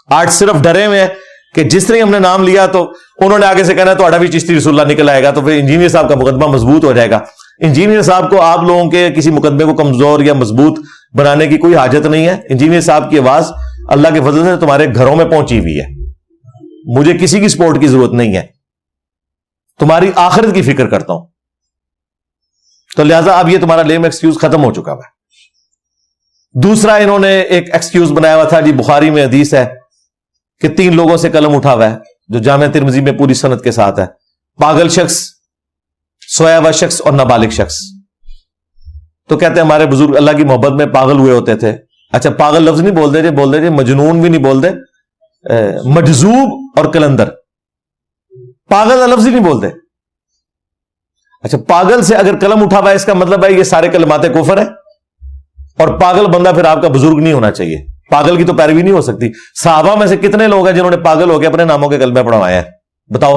آج صرف ڈرے ہوئے کہ جس طرح ہم نے نام لیا تو انہوں نے آگے سے کہنا تو بھی چشتی رسول اللہ نکل آئے گا, تو پھر انجینئر صاحب کا مقدمہ مضبوط ہو جائے گا. انجینئر صاحب کو آپ لوگوں کے کسی مقدمے کو کمزور یا مضبوط بنانے کی کوئی حاجت نہیں ہے. انجینئر صاحب کی آواز اللہ کے فضل سے تمہارے گھروں میں پہنچی ہوئی ہے. مجھے کسی کی سپورٹ کی ضرورت نہیں ہے, تمہاری آخرت کی فکر کرتا ہوں. تو لہذا اب یہ تمہارا لیم ایکسکیوز ختم ہو چکا ہے. دوسرا انہوں نے ایک ایکسکیوز بنایا ہوا تھا جی, بخاری میں حدیث ہے کہ 3 لوگوں سے قلم اٹھا ہوا ہے, جو جامع ترمذی میں پوری سند کے ساتھ ہے. پاگل شخص, سویا ہوا شخص اور نابالغ شخص. تو کہتے ہیں ہمارے بزرگ اللہ کی محبت میں پاگل ہوئے ہوتے تھے. اچھا پاگل لفظ نہیں بول دے, مجنون بھی نہیں بول دے, مجذوب اور کلندر. پاگل لفظ ہی نہیں بولتے. اچھا پاگل سے اگر قلم اٹھا ہوا ہے اس کا مطلب ہے یہ سارے کلمات کفر ہے, اور پاگل بندہ پھر آپ کا بزرگ نہیں ہونا چاہیے. پاگل کی تو پیروی نہیں ہو سکتی. صحابہ میں سے کتنے لوگ ہیں جنہوں نے پاگل ہو کے اپنے ناموں کے کلمے پڑھوائے ہیں؟ بتاؤ.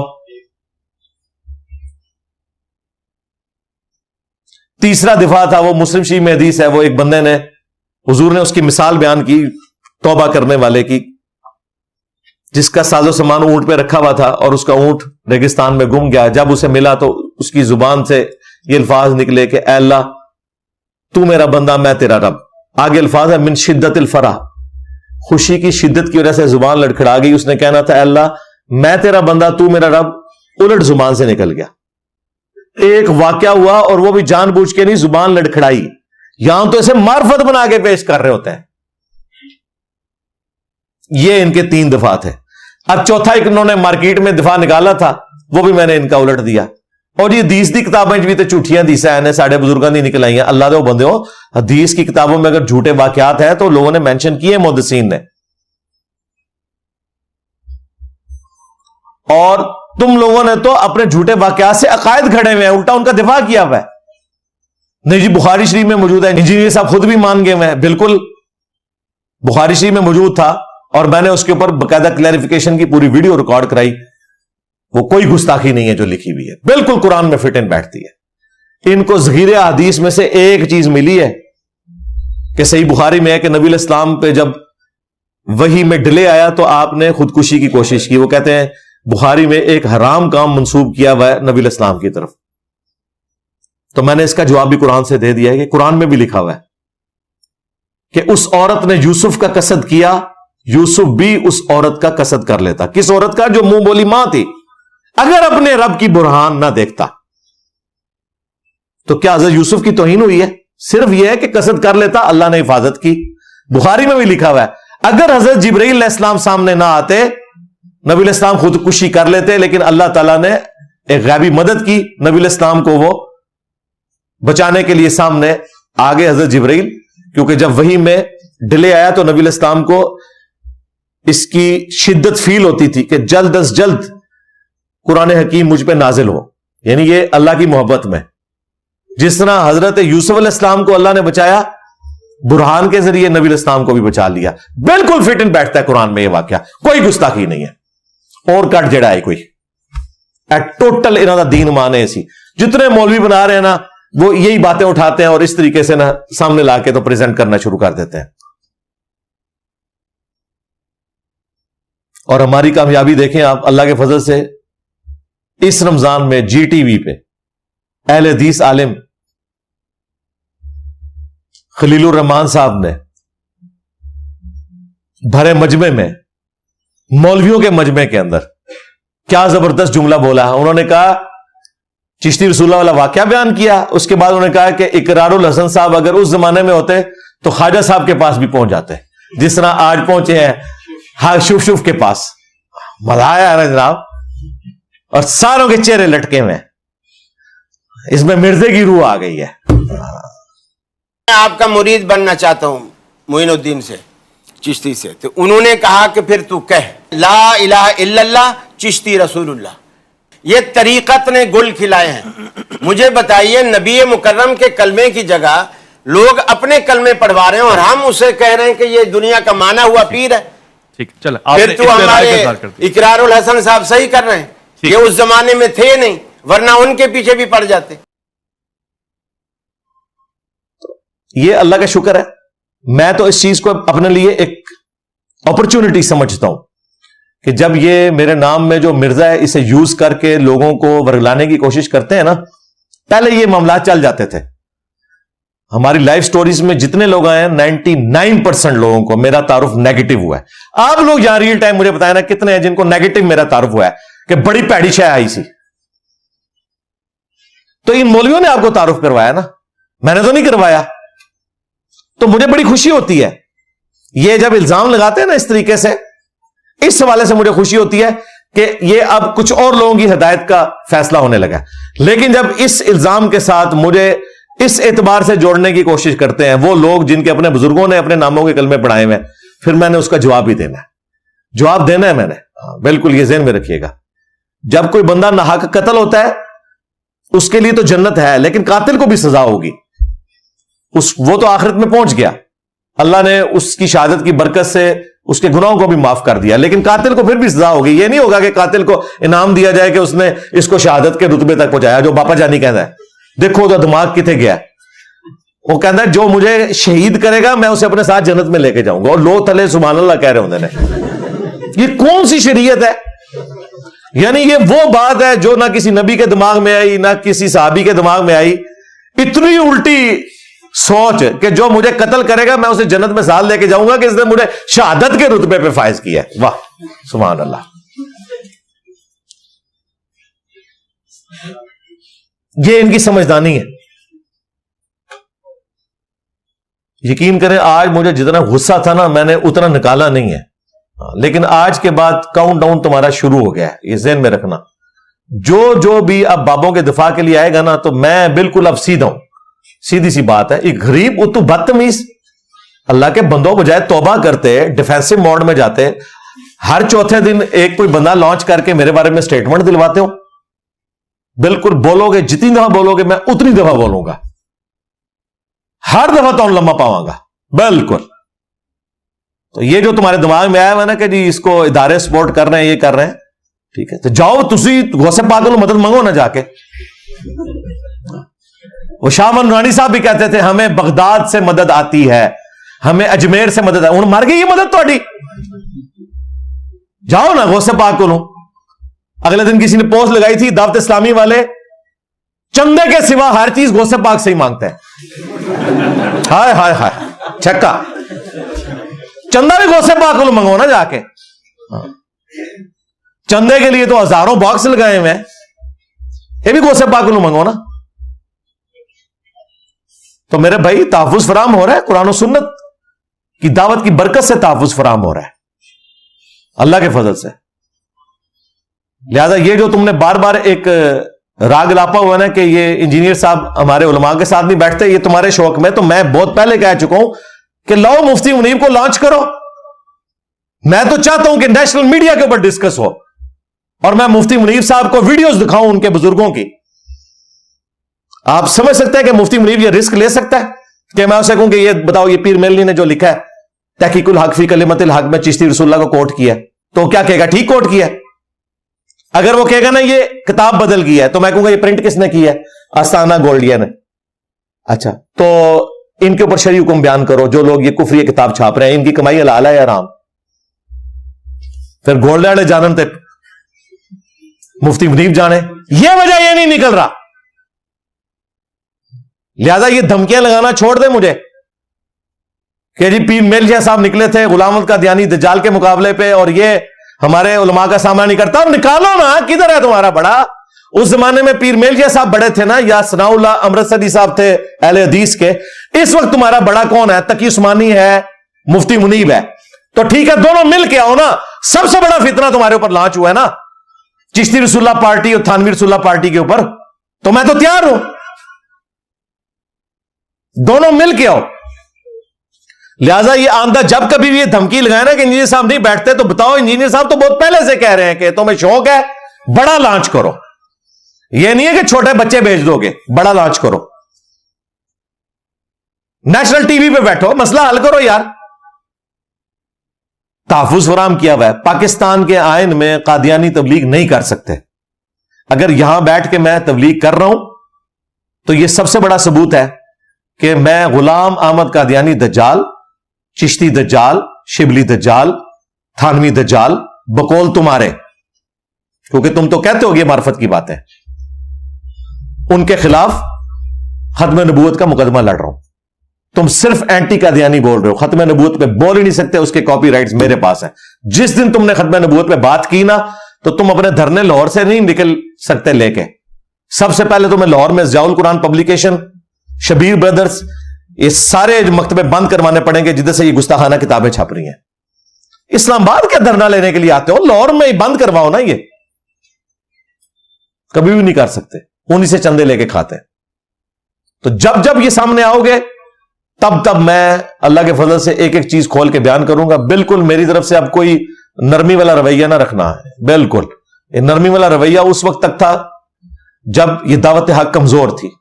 تیسرا دفاع تھا, وہ مسلم شریف میں حدیث ہے, وہ ایک بندے نے, حضور نے اس کی مثال بیان کی توبہ کرنے والے کی, جس کا ساز و سامان اونٹ پہ رکھا ہوا تھا اور اس کا اونٹ ریگستان میں گم گیا. جب اسے ملا تو اس کی زبان سے یہ الفاظ نکلے کہ اے اللہ تو میرا بندہ میں تیرا رب. آگے الفاظ ہے من شدت الفرح, خوشی کی شدت کی وجہ سے زبان لڑکھڑا گئی. اس نے کہنا تھا اے اللہ میں تیرا بندہ تو میرا رب, الٹ زبان سے نکل گیا. ایک واقعہ ہوا اور وہ بھی جان بوجھ کے نہیں, زبان لڑکھڑائی. یہاں تو اسے معرفت بنا کے پیش کر رہے ہوتے ہیں. یہ ان کے 3 دفاع تھے. اب چوتھا ایک انہوں نے مارکیٹ میں دفاع نکالا تھا, وہ بھی میں نے ان کا الٹ دیا. اور یہ حدیث دی کتابیں بھی تو جھوٹیاں حدیثیں نے ساڑھے بزرگاں دی نکل آئی ہیں. اللہ دے بندے ہو, حدیث کی کتابوں میں اگر جھوٹے واقعات ہیں تو لوگوں نے مینشن کیے محدثین نے, اور تم لوگوں نے تو اپنے جھوٹے واقعات سے عقائد کھڑے ہوئے ہیں, الٹا ان کا دفاع کیا ہوا ہے. نہیں جی بخاری شریف میں موجود ہے, انجینئر صاحب خود بھی مان گئے ہوئے ہیں, بالکل بخاری شریف میں موجود تھا اور میں نے اس کے اوپر باقاعدہ کلیریفیکیشن کی پوری ویڈیو ریکارڈ کرائی. وہ کوئی گستاخی نہیں ہے جو لکھی ہوئی ہے, بالکل قرآن میں فٹ ان بیٹھتی ہے. ان کو ذخیرہ حدیث میں سے ایک چیز ملی ہے کہ صحیح بخاری میں ہے کہ نبی علیہ السلام پہ جب وحی میں ڈیلے آیا تو آپ نے خودکشی کی کوشش کی. وہ کہتے ہیں بخاری میں ایک حرام کام منسوب کیا ہوا ہے نبی علیہ السلام کی طرف. تو میں نے اس کا جواب بھی قرآن سے دے دیا ہے کہ قرآن میں بھی لکھا ہوا ہے کہ اس عورت نے یوسف کا قصد کیا, یوسف بھی اس عورت کا قصد کر لیتا. کس عورت کا؟ جو منہ بولی ماں تھی. اگر اپنے رب کی برہان نہ دیکھتا تو کیا حضرت یوسف کی توہین ہوئی ہے؟ صرف یہ ہے کہ قصد کر لیتا, اللہ نے حفاظت کی. بخاری میں بھی لکھا ہوا ہے اگر حضرت جبرائیل علیہ السلام سامنے نہ آتے نبی علیہ السلام خودکشی کر لیتے, لیکن اللہ تعالیٰ نے ایک غیبی مدد کی, نبی علیہ السلام کو وہ بچانے کے لیے سامنے آگے حضرت جبرائیل, کیونکہ جب وحی میں ڈیلے آیا تو نبی علیہ السلام کو اس کی شدت فیل ہوتی تھی کہ جلد از جلد قرآن حکیم مجھ پہ نازل ہو، یعنی یہ اللہ کی محبت میں. جس طرح حضرت یوسف علیہ السلام کو اللہ نے بچایا، برہان کے ذریعے نبی علیہ السلام کو بھی بچا لیا. بالکل فٹ ان بیٹھتا ہے قرآن میں یہ واقعہ، کوئی گستاخی نہیں ہے اور کٹ جڑا ہے کوئی ٹوٹل انہوں کا دین مانے. ایسی جتنے مولوی بنا رہے ہیں نا وہ یہی باتیں اٹھاتے ہیں اور اس طریقے سے نا سامنے لا کے تو پریزنٹ کرنا شروع کر دیتے ہیں. اور ہماری کامیابی دیکھیں آپ اللہ کے فضل سے، اس رمضان میں جی ٹی وی پہ اہل حدیث عالم خلیل الرحمان صاحب نے بھرے مجمع میں، مولویوں کے مجمع کے اندر کیا زبردست جملہ بولا. انہوں نے کہا چشتی رسول اللہ والا واقعہ بیان کیا، اس کے بعد انہوں نے کہا کہ اقرار الحسن صاحب اگر اس زمانے میں ہوتے تو خواجہ صاحب کے پاس بھی پہنچ جاتے جس طرح آج پہنچے ہیں ہاں شف کے پاس. مزہ آیا ہے نا جناب، اور ساروں کے چہرے لٹکے ہوئے، اس میں مرزے کی روح آ گئی ہے. میں آپ کا مرید بننا چاہتا ہوں معین الدین سے، چشتی سے. تو انہوں نے کہا کہ پھر تو کہہ لا الہ الا اللہ چشتی رسول اللہ. یہ طریقت نے گل کھلائے ہیں. مجھے بتائیے نبی مکرم کے کلمے کی جگہ لوگ اپنے کلمے پڑھوا رہے ہیں اور ہم اسے کہہ رہے ہیں کہ یہ دنیا کا مانا ہوا پیر ہے. ٹھیک چل پھر تو ہمارے اقرار الحسن صاحب صحیح کر رہے ہیں. یہ اس زمانے میں تھے نہیں، ورنہ ان کے پیچھے بھی پڑ جاتے. یہ اللہ کا شکر ہے. میں تو اس چیز کو اپنے لیے ایک اپرچونٹی سمجھتا ہوں کہ جب یہ میرے نام میں جو مرزا ہے اسے یوز کر کے لوگوں کو ورگلانے کی کوشش کرتے ہیں نا. پہلے یہ معاملات چل جاتے تھے. ہماری لائف سٹوریز میں جتنے لوگ آئے ہیں 99% لوگوں کو میرا تعارف نیگیٹو ہوا ہے. آپ لوگ یہاں ریئل ٹائم مجھے بتائیں نا کتنے ہیں جن کو نیگیٹو میرا تعارف ہوا ہے کہ بڑی پیڑی شے آئی سی. تو ان مولویوں نے آپ کو تعارف کروایا نا، میں نے تو نہیں کروایا. تو مجھے بڑی خوشی ہوتی ہے یہ جب الزام لگاتے ہیں نا اس طریقے سے. اس حوالے سے مجھے خوشی ہوتی ہے کہ یہ اب کچھ اور لوگوں کی ہدایت کا فیصلہ ہونے لگا. لیکن جب اس الزام کے ساتھ مجھے اس اعتبار سے جوڑنے کی کوشش کرتے ہیں وہ لوگ جن کے اپنے بزرگوں نے اپنے ناموں کے کلمے پڑھائے ہوئے، پھر میں نے اس کا جواب ہی دینا ہے. جواب دینا ہے میں نے. بالکل یہ ذہن میں رکھیے گا. جب کوئی بندہ ناحق قتل ہوتا ہے اس کے لیے تو جنت ہے، لیکن قاتل کو بھی سزا ہوگی. وہ تو آخرت میں پہنچ گیا، اللہ نے اس کی شہادت کی برکت سے اس کے گناہوں کو بھی معاف کر دیا. لیکن قاتل کو پھر بھی سزا ہوگی. یہ نہیں ہوگا کہ قاتل کو انعام دیا جائے کہ اس نے اس کو شہادت کے رتبے تک پہنچایا. جو باپا جانی کہتا ہے دیکھو تو دماغ کتنے گیا. وہ کہتا ہے جو مجھے شہید کرے گا میں اسے اپنے ساتھ جنت میں لے کے جاؤں گا. اور لو تھلے سبحان اللہ کہہ رہے ہوتے ہیں. یہ کون سی شریعت ہے؟ یعنی یہ وہ بات ہے جو نہ کسی نبی کے دماغ میں آئی نہ کسی صحابی کے دماغ میں آئی. اتنی الٹی سوچ کہ جو مجھے قتل کرے گا میں اسے جنت میں ساتھ لے کے جاؤں گا کہ اس نے مجھے شہادت کے رتبے پہ فائز کیا ہے. واہ سبحان اللہ. یہ ان کی سمجھدانی ہے. یقین کریں آج مجھے جتنا غصہ تھا نا میں نے اتنا نکالا نہیں ہے. لیکن آج کے بعد کاؤنٹ ڈاؤن تمہارا شروع ہو گیا ہے. یہ ذہن میں رکھنا. جو بھی اب بابوں کے دفاع کے لیے آئے گا نا تو میں بالکل اب سیدھا ہوں. سیدھی سی بات ہے. ایک غریب اتو بدتمیز اللہ کے بندوں بجائے توبہ کرتے ڈیفینسو موڈ میں جاتے ہر چوتھے دن ایک کوئی بندہ لانچ کر کے میرے بارے میں سٹیٹمنٹ دلواتے ہو. بالکل بولو گے جتنی دفعہ بولو گے میں اتنی دفعہ بولوں گا. ہر دفعہ تو لمبا پاؤں گا. بالکل. تو یہ جو تمہارے دماغ میں آیا ہوا نا کہ جی اس کو ادارے سپورٹ کر رہے ہیں یہ کر رہے ہیں ٹھیک ہے تو جاؤ تسی غوث پاک کو مدد مانگو نا جا کے. وہ شاہ من رانی صاحب بھی کہتے تھے ہمیں بغداد سے مدد آتی ہے ہمیں اجمیر سے مدد ہے. مر گئی یہ مدد تھوڑی. جاؤ نا غوث پاک کو. اگلے دن کسی نے پوسٹ لگائی تھی دعوت اسلامی والے چندے کے سوا ہر چیز غوث پاک سے ہی مانگتے ہیں. ہائے ہائے ہائے چھکا. چندہ بھی غوث پاک کو منگو نا جا کے. چندے کے لیے تو ہزاروں باکس لگائے ہوئے ہیں. یہ بھی غوث پاک کو منگو نا. تو میرے بھائی تحفظ فراہم ہو رہا ہے. قرآن و سنت کی دعوت کی برکت سے تحفظ فراہم ہو رہا ہے اللہ کے فضل سے. لہذا یہ جو تم نے بار بار ایک راگ لاپا ہوا نا کہ یہ انجینئر صاحب ہمارے علماء کے ساتھ نہیں بیٹھتے یہ تمہارے شوق میں. تو میں بہت پہلے کہہ چکا ہوں کہ लाओ मुफ्ती मुनीब को लॉन्च करो। मैं तो चाहता हूं कि नेशनल मीडिया के ऊपर डिस्कस हो और मैं मुफ्ती मुनीब साहब को वीडियोस दिखाऊं उनके बुजुर्गों की। आप समझ सकते हैं कि मुफ्ती मुनीब ये रिस्क ले सकता है कि मैं उसे कहूं कि ये बताओ, ये पीर मेलनी ने जो लिखा है तहकीकुल हक फी कलिमतिल हक में चिश्ती रसूलुल्लाह को कोट किया, तो क्या कहेगा? ठीक कोट किया। अगर वो कहेगा ना ये किताब बदल गई है, तो मैं कहूंगा ये प्रिंट किसने किया है? आस्ताना गोल्डिया ने। अच्छा, तो इनके ऊपर शरई हुक्म बयान करो, जो लोग ये कुफरी किताब छाप रहे हैं, इनकी कमाई हलाल है या हराम? फिर गोल्ड वाले जानन तक मुफ्ती मुनीब जाने, ये वजह ये नहीं निकल रहा। लिहाजा ये धमकियां लगाना छोड़ दे मुझे कि जी पीर मेलिया साहब निकले थे गुलाम अहमद कादियानी दज्जाल के मुकाबले पे और ये हमारे उलमा का सामना नहीं करता। और निकालो ना, किधर है तुम्हारा बड़ा? उस जमाने में पीर मेलिया साहब बड़े थे ना, या सनाउल्लाह अमृतसरी साहब थे अहले हदीस के। इस वक्त तुम्हारा बड़ा कौन है? तकी उस्मानी है, मुफ्ती मुनीब है। तो ठीक है, दोनों मिल के आओ ना। सबसे बड़ा फितना तुम्हारे ऊपर लॉन्च हुआ है ना, चिश्ती रसूलुल्लाह पार्टी और थानवी रसूलुल्लाह पार्टी के ऊपर। तो मैं तो तैयार हूं, दोनों मिल के आओ। लिहाजा ये आंदा जब कभी भी ये धमकी लगाए ना कि इंजीनियर साहब नहीं बैठते, तो बताओ इंजीनियर साहब तो बहुत पहले से कह रहे हैं कि तुम्हें शौक है, बड़ा लॉन्च करो। ये नहीं है कि छोटे बच्चे भेज दोगे, बड़ा लॉन्च करो, नेशनल टीवी पे बैठो, मसला हल करो यार। तहफ़्फ़ुज़ फराहम किया हुआ है, पाकिस्तान के आइन में कादियानी तबलीग नहीं कर सकते। अगर यहां बैठ के मैं तबलीग कर रहा हूं तो यह सबसे बड़ा सबूत है कि मैं गुलाम अहमद कादियानी दज्जाल, चिश्ती दज्जाल, शिबली दज्जाल, थानवी दज्जाल बकौल तुम्हारे, क्योंकि तुम तो कहते हो ये मार्फत की बात है, उनके खिलाफ खत्म नबूवत का मुकदमा लड़ रहा हूं। तुम सिर्फ एंटी कादियानी बोल रहे हो, खत्म नबूवत पे बोल ही नहीं सकते, उसके कॉपीराइट्स मेरे पास हैं। जिस दिन तुमने खत्म नबूवत पे बात की ना, तो तुम अपने धरने लाहौर से नहीं निकल सकते लेके। सबसे पहले तुम्हें लाहौर में ज़ियाउल कुरान पब्लिकेशन, शबीर ब्रदर्स, ये सारे मकतबे बंद करवाने पड़ेंगे जिधर से ये गुस्ताखाना किताबें छप रही हैं। इस्लामाबाद का धरना लेने के लिए आते हो, लाहौर में ही बंद करवाओ ना। ये कभी भी नहीं कर सकते, उन्हीं से चंदे लेके खाते हैं। तो जब जब ये सामने आओगे तब तब मैं अल्लाह के फजल से एक एक चीज खोल के बयान करूंगा। बिल्कुल मेरी तरफ से अब कोई नरमी वाला रवैया ना रखना है। बिल्कुल ये नरमी वाला रवैया उस वक्त तक था जब ये दावत हक कमजोर थी।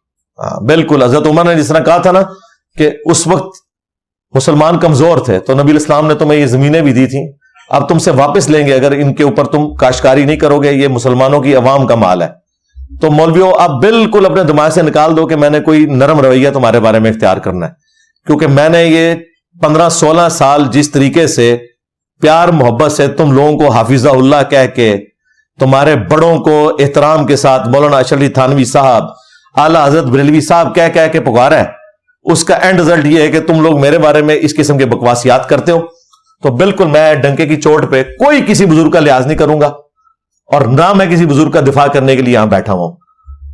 बिल्कुल हजरत उमर ने जिस तरह कहा था ना कि उस वक्त मुसलमान कमजोर थे, तो नबी इस्लाम ने तुम्हें ये जमीनें भी दी थी, अब तुमसे वापस लेंगे अगर इनके ऊपर तुम काश्तकारी नहीं करोगे, ये मुसलमानों की अवाम का माल है। तो मौलवियों आप बिल्कुल अपने दिमाग से निकाल दो कि मैंने कोई नरम रवैया तुम्हारे बारे में इख्तियार करना है, क्योंकि मैंने ये 15-16 साल जिस तरीके से प्यार मोहब्बत से तुम लोगों को हाफिज़ाउल्लाह कह के, तुम्हारे बड़ों को एहतराम के साथ मौलाना अशरफ अली थानवी साहब, आला हजरत बरेलवी साहब कह कह के पुकारा है, उसका एंड रिजल्ट ये है कि तुम लोग मेरे बारे में इस किस्म के बकवासियात करते हो। तो बिल्कुल मैं डंके की चोट पे कोई किसी बुजुर्ग का लिहाज नहीं करूंगा और ना मैं किसी बुजुर्ग का दिफा करने के लिए यहां बैठा हूं।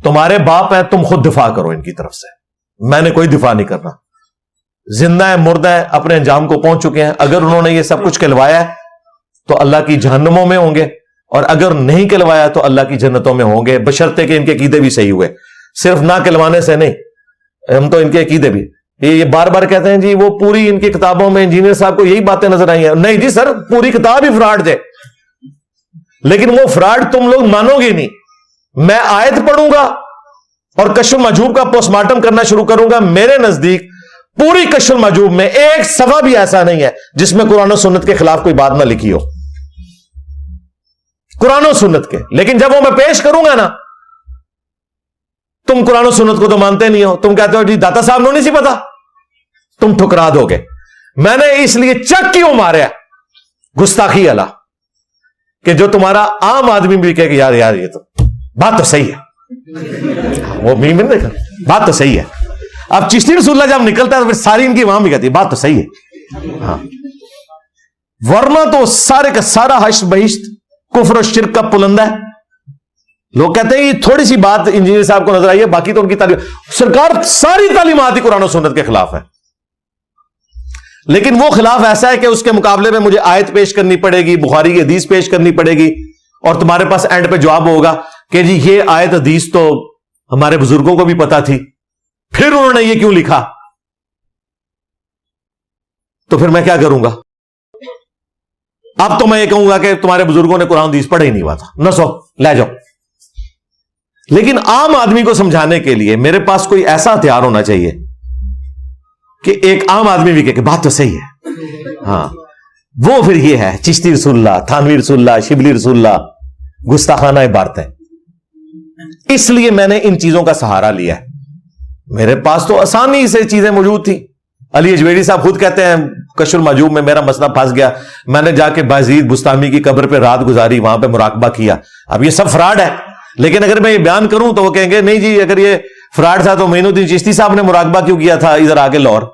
तुम्हारे बाप हैं, तुम खुद दिफा करो इनकी तरफ से, मैंने कोई दिफा नहीं करना। जिंदा है मुर्दा है अपने अंजाम को पहुंच चुके हैं। अगर उन्होंने ये सब कुछ कहलवाया है तो अल्लाह की जहन्नमों में होंगे, और अगर नहीं कहलवाया तो अल्लाह की जन्नतों में होंगे, बशर्ते कि इनके अकीदे भी सही हुए। सिर्फ ना कहलवाने से नहीं, हम तो इनके अकीदे भी, ये बार बार कहते हैं जी वो पूरी इनकी किताबों में इंजीनियर साहब को यही बातें नजर आई हैं। नहीं जी सर, पूरी किताब ही फ्रॉड है, लेकिन वो फ्रॉड तुम लोग मानोगे नहीं। मैं आयत पढ़ूंगा और कश्फुल महजूब का पोस्टमार्टम करना शुरू करूंगा। मेरे नजदीक पूरी कश्फुल महजूब में एक सफा भी ऐसा नहीं है जिसमें कुरान और सुन्नत के खिलाफ कोई बात ना लिखी हो, कुरान और सुन्नत के। लेकिन जब वो मैं पेश करूंगा ना, तुम कुरान और सुन्नत को तो मानते नहीं हो, तुम कहते हो जी दाता साहब नो नहीं सी पता, तुम ठुकरा दोगे। मैंने इसलिए चक क्यों मारा गुस्ताखी अला कि जो तुम्हारा आम आदमी भी कहे कि यार यार ये तो बात तो सही है, वो मीम नहीं देखा, बात तो सही है। अब चिश्ती रसूलुल्लाह जब निकलता है तो फिर सारी इनकी वहां भी कहती है बात तो सही है। हाँ, वरना तो सारे का सारा हश्र बहिश्त कुफ्र और शिर्क का पुलंदा है। लोग कहते हैं ये थोड़ी सी बात इंजीनियर साहब को नजर आई है, बाकी तो उनकी तालीम, सरकार सारी तालीमात ही कुरान और सुन्नत के खिलाफ है। लेकिन वो खिलाफ ऐसा है कि उसके मुकाबले में मुझे आयत पेश करनी पड़ेगी, बुखारी की हदीस पेश करनी पड़ेगी, और तुम्हारे पास एंड पे जवाब होगा कि जी ये आयत हदीस तो हमारे बुजुर्गों को भी पता थी, फिर उन्होंने ये क्यों लिखा। तो फिर मैं क्या करूंगा? अब तो मैं ये कहूंगा कि तुम्हारे बुजुर्गों ने कुरान हदीस पढ़ा ही नहीं हुआ था, नसो ले जाओ। लेकिन आम आदमी को समझाने के लिए मेरे पास कोई ऐसा हथियार होना चाहिए कि एक आम आदमी भी कहे कि बात तो सही है। हाँ, वो फिर ये है चिश्ती रसूलुल्लाह, थानवी रसूलुल्लाह, शिबली रसूलुल्लाह, गुस्ताखाना इबारतें। इसलिए मैंने इन चीजों का सहारा लिया है। मेरे पास तो आसानी से चीजें मौजूद थी। अली अजमेरी साहब खुद कहते हैं कशफुल माजूब में मेरा मसला फंस गया, मैंने जाके बाजीद बुस्तामी की कब्र पे रात गुजारी, वहां पे मुराकबा किया। अब ये सब फ्रॉड है, लेकिन अगर मैं ये बयान करूं तो वो कहेंगे नहीं जी अगर ये फ्रॉड था तो मोइनुद्दीन चिश्ती साहब ने मुराकबा क्यों किया था इधर आगे लाहौर?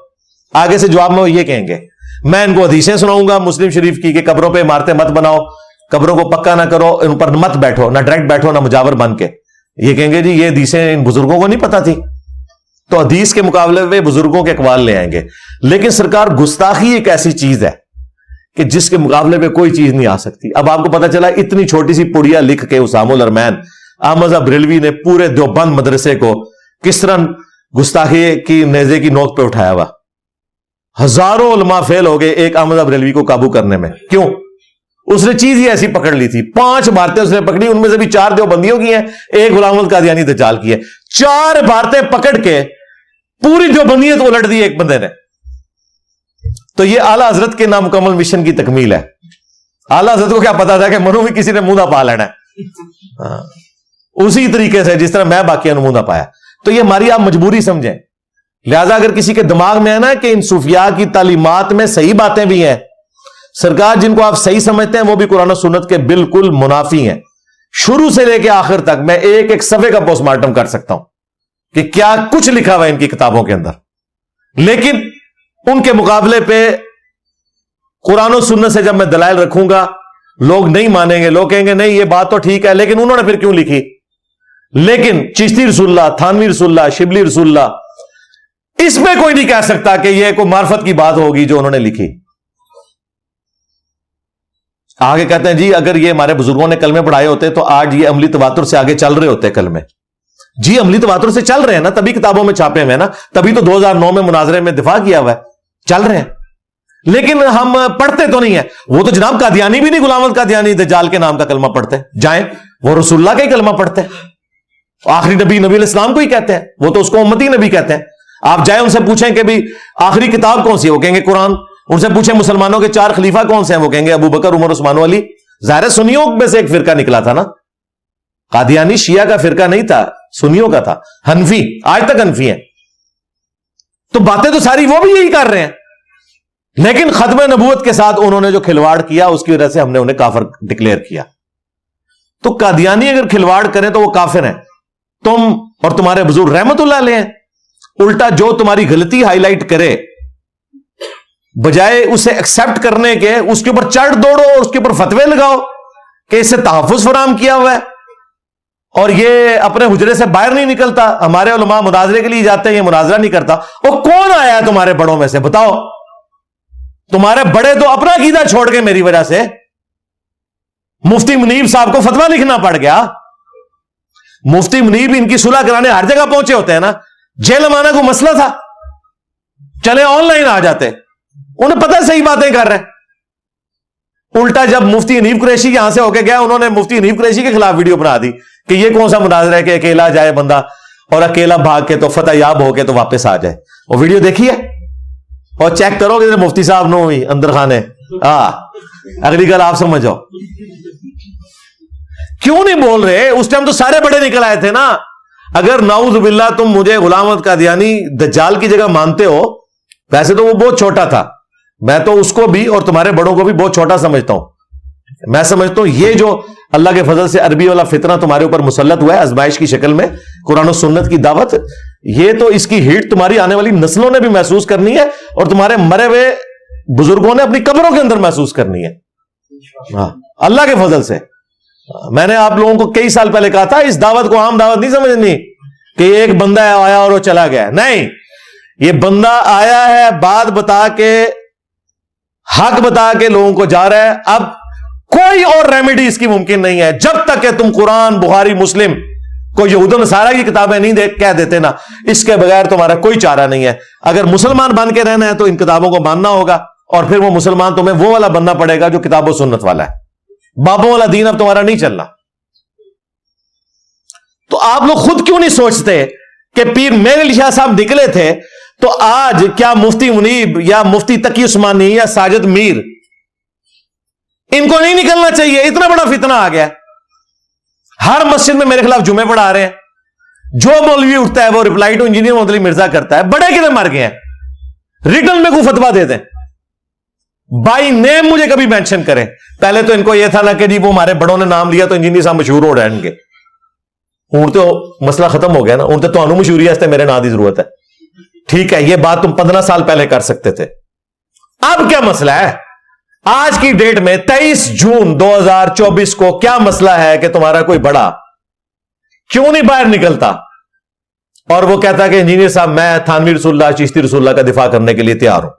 आगे से जवाब में वो ये कहेंगे। मैं इनको हदीसें सुनाऊंगा मुस्लिम शरीफ की कि कब्रों पे इमारतें मत बनाओ, कब्रों को पक्का ना करो, इन पर मत बैठो, ना डायरेक्ट बैठो ना मुजावर बन के। ये कहेंगे जी ये हदीसें इन बुजुर्गों को नहीं पता थी, तो हदीस के मुकाबले में बुजुर्गों के अकवाल ले आएंगे। लेकिन सरकार गुस्ताखी एक ऐसी चीज है कि जिसके मुकाबले में कोई चीज नहीं आ सकती। अब आपको पता चला इतनी छोटी सी पुड़िया लिख के उसामुल अरमैन अहमद बरेलवी ने पूरे देवबंद मदरसे को किस तरह गुस्ताखी की नेजे की नोक पे उठाया हुआ। हजारों उलमा फेल हो गए एक अहमद बरेलवी को काबू करने में। क्यों? उसने चीज ही ऐसी पकड़ ली थी। 5 इबारतें उसने पकड़ी, उनमें से भी 4 देवबंदियों की हैं, एक गुलाम अहमद कादियानी दज्जाल की है। 4 इबारतें पकड़ के पूरी देवबंदियत उलट दी एक बंदे ने। तो ये आला हजरत के नामुकम्मल मिशन की तकमील है। आला हजरत को क्या पता था कि मनु भी किसी ने मुंह ना पा लेना है। उसी तरीके से जिस तरह मैं बाकी मुंह ना पाया। तो ये हमारी आप मजबूरी समझें। लिहाजा अगर किसी के दिमाग में है ना कि इन सूफिया की तालीमात में सही बातें भी हैं, सरकार जिनको आप सही समझते हैं वो भी कुरान और सुन्नत के बिल्कुल मुनाफी हैं। शुरू से लेकर आखिर तक मैं एक एक सफे का पोस्टमार्टम कर सकता हूं कि क्या कुछ लिखा हुआ है इनकी किताबों के अंदर। लेकिन उनके मुकाबले पे कुरान और सुन्नत से जब मैं दलाइल रखूंगा लोग नहीं मानेंगे, लोग कहेंगे नहीं ये बात तो ठीक है लेकिन उन्होंने फिर क्यों लिखी। लेकिन चिश्ती रसूलुल्लाह, थानवी रसूलुल्लाह, शिबली रसूलुल्लाह, इसमें कोई नहीं कह सकता कि यह कोई मार्फत की बात होगी जो उन्होंने लिखी। आगे कहते हैं जी अगर ये हमारे बुजुर्गों ने कलमे पढ़ाए होते तो आज ये अमली तवातुर से आगे चल रहे होते कलमे। जी अमली तवातुर से चल रहे हैं ना, तभी किताबों में छापे हुए हैं ना, तभी तो 2009 में मुनाजरे में दिफा किया हुआ है, चल रहे हैं। लेकिन हम पढ़ते तो नहीं है। वो तो जनाब कादियानी भी नहीं गुलाम अहमद कादियानी दज्जाल के नाम का कलमा पढ़ते, जाएं वो रसूलुल्लाह का ही कलमा पढ़ते हैं। आखिरी नबी नबी इस्लाम को ही कहते हैं, वो तो उसको उम्मती नबी कहते हैं। आप जाए उनसे पूछें कि भी आखिरी किताब कौन सी है, वो कहेंगे कुरान। उनसे पूछें मुसलमानों के 4 खलीफा कौन से हैं, वो कहेंगे अबू बकर, उमर, उस्मान, अली। ज़ाहिर सुन्नियों में से एक फिरका निकला था ना, कादियानी शिया का फिरका नहीं था, सुन्नियों का था, हनफी, आज तक हनफी है। तो बातें तो सारी वो भी यही कर रहे हैं। लेकिन खत्म नबूवत के साथ उन्होंने जो खिलवाड़ किया उसकी वजह से हमने उन्हें काफिर डिक्लेयर किया। तो कादियानी अगर खिलवाड़ करें तो वो काफिर हैं, तुम और तुम्हारे बुजुर्ग रहमतुल्लाह अलैह हैं। उल्टा जो तुम्हारी गलती हाईलाइट करे बजाय उसे एक्सेप्ट करने के उसके ऊपर चढ़ दौड़ो और उसके ऊपर फतवे लगाओ कि इससे तहफ़्फ़ुज़ फराम किया हुआ है और ये अपने हुजरे से बाहर नहीं निकलता। हमारे उलमा मुनाजरे के लिए जाते हैं, ये मुनाजरा नहीं करता। वो कौन आया है तुम्हारे बड़ों में से, बताओ? तुम्हारे बड़े तो अपना अकीदा छोड़ के मेरी वजह से मुफ्ती मुनीब साहब को फतवा लिखना पड़ गया। मुफ्ती मुनीब इनकी सुलह कराने हर जगह पहुंचे होते हैं ना। जेलमाना को मसला था, चले ऑनलाइन आ जाते, उन्हें पता सही बातें कर रहे हैं। उल्टा जब मुफ्ती हनीफ कुरैशी यहां से होके गया, उन्होंने मुफ्ती हनीफ कुरैशी के खिलाफ वीडियो बना दी कि ये कौन सा मुनाजरा है कि अकेला जाए बंदा और अकेला भाग के तो फतह याब होके तो वापस आ जाए। वो वीडियो देखिए और चेक करोगे मुफ्ती साहब नो हुई अंदर खाने। अगली गल आप समझो, क्यों नहीं बोल रहे? उस टाइम तो सारे बड़े निकल आए थे ना। अगर नाउज़ बिल्लाह तुम मुझे गुलाम अहमद कादियानी दज्जाल की जगह मानते हो, वैसे तो वो बहुत छोटा था, मैं तो उसको भी और तुम्हारे बड़ों को भी बहुत छोटा समझता हूं। मैं समझता हूं ये जो अल्लाह के फजल से अरबी वाला फितना तुम्हारे ऊपर मुसल्लत हुआ है आजमाइश की शक्ल में, कुरान और सुन्नत की दावत, ये तो इसकी हीट तुम्हारी आने वाली नस्लों ने भी महसूस करनी है और तुम्हारे मरे हुए बुजुर्गों ने अपनी कब्रों के अंदर महसूस करनी है। हाँ, अल्लाह के फजल से। मैंने आप लोगों को कई साल पहले कहा था, इस दावत को आम दावत नहीं समझनी कि एक बंदा आया और वो चला गया। नहीं, ये बंदा आया है, बात बता के, हक बता के लोगों को जा रहा है। अब कोई और रेमेडी इसकी मुमकिन नहीं है जब तक कि तुम कुरान, बुखारी, मुस्लिम को यहूद और नसारा की किताबें नहीं कह देते ना, इसके बगैर तुम्हारा कोई चारा नहीं है। अगर मुसलमान बन के रहना है तो इन किताबों को मानना होगा اور پھر وہ مسلمان تمہیں وہ والا بننا پڑے گا جو کتاب و سنت والا ہے. بابوں والا دین اب تمہارا نہیں چلنا. تو آپ لوگ خود کیوں نہیں سوچتے کہ پیر میر علی شاہ صاحب نکلے تھے تو آج کیا مفتی منیب یا مفتی تقی عثمانی یا ساجد میر ان کو نہیں نکلنا چاہیے؟ اتنا بڑا فتنہ آ گیا. ہر مسجد میں میرے خلاف جمعے پڑھا رہے ہیں. جو مولوی اٹھتا ہے وہ ریپلائی ٹو انجینئر محمد علی مرزا کرتا ہے. بڑے کتنے مر گئے ہیں, ریٹن میں کوئی فتوا دے دیں, بائی نیم مجھے کبھی مینشن کریں. پہلے تو ان کو یہ تھا نا کہ جی وہ ہمارے بڑوں نے نام لیا تو انجینئر صاحب مشہور ہو رہے ہیں. ہوں تو مسئلہ ختم ہو گیا نا. ہوں تو مشہوری ہے میرے نا دی ضرورت ہے. ٹھیک ہے, یہ بات تم 15 سال پہلے کر سکتے تھے. اب کیا مسئلہ ہے آج کی ڈیٹ میں 23 جون 2024 کو؟ کیا مسئلہ ہے کہ تمہارا کوئی بڑا کیوں نہیں باہر نکلتا اور وہ کہتا ہے کہ انجینئر صاحب میں تھانوی رسول اللہ چشتی رسول اللہ کا دفاع کرنے کے لیے تیار ہوں,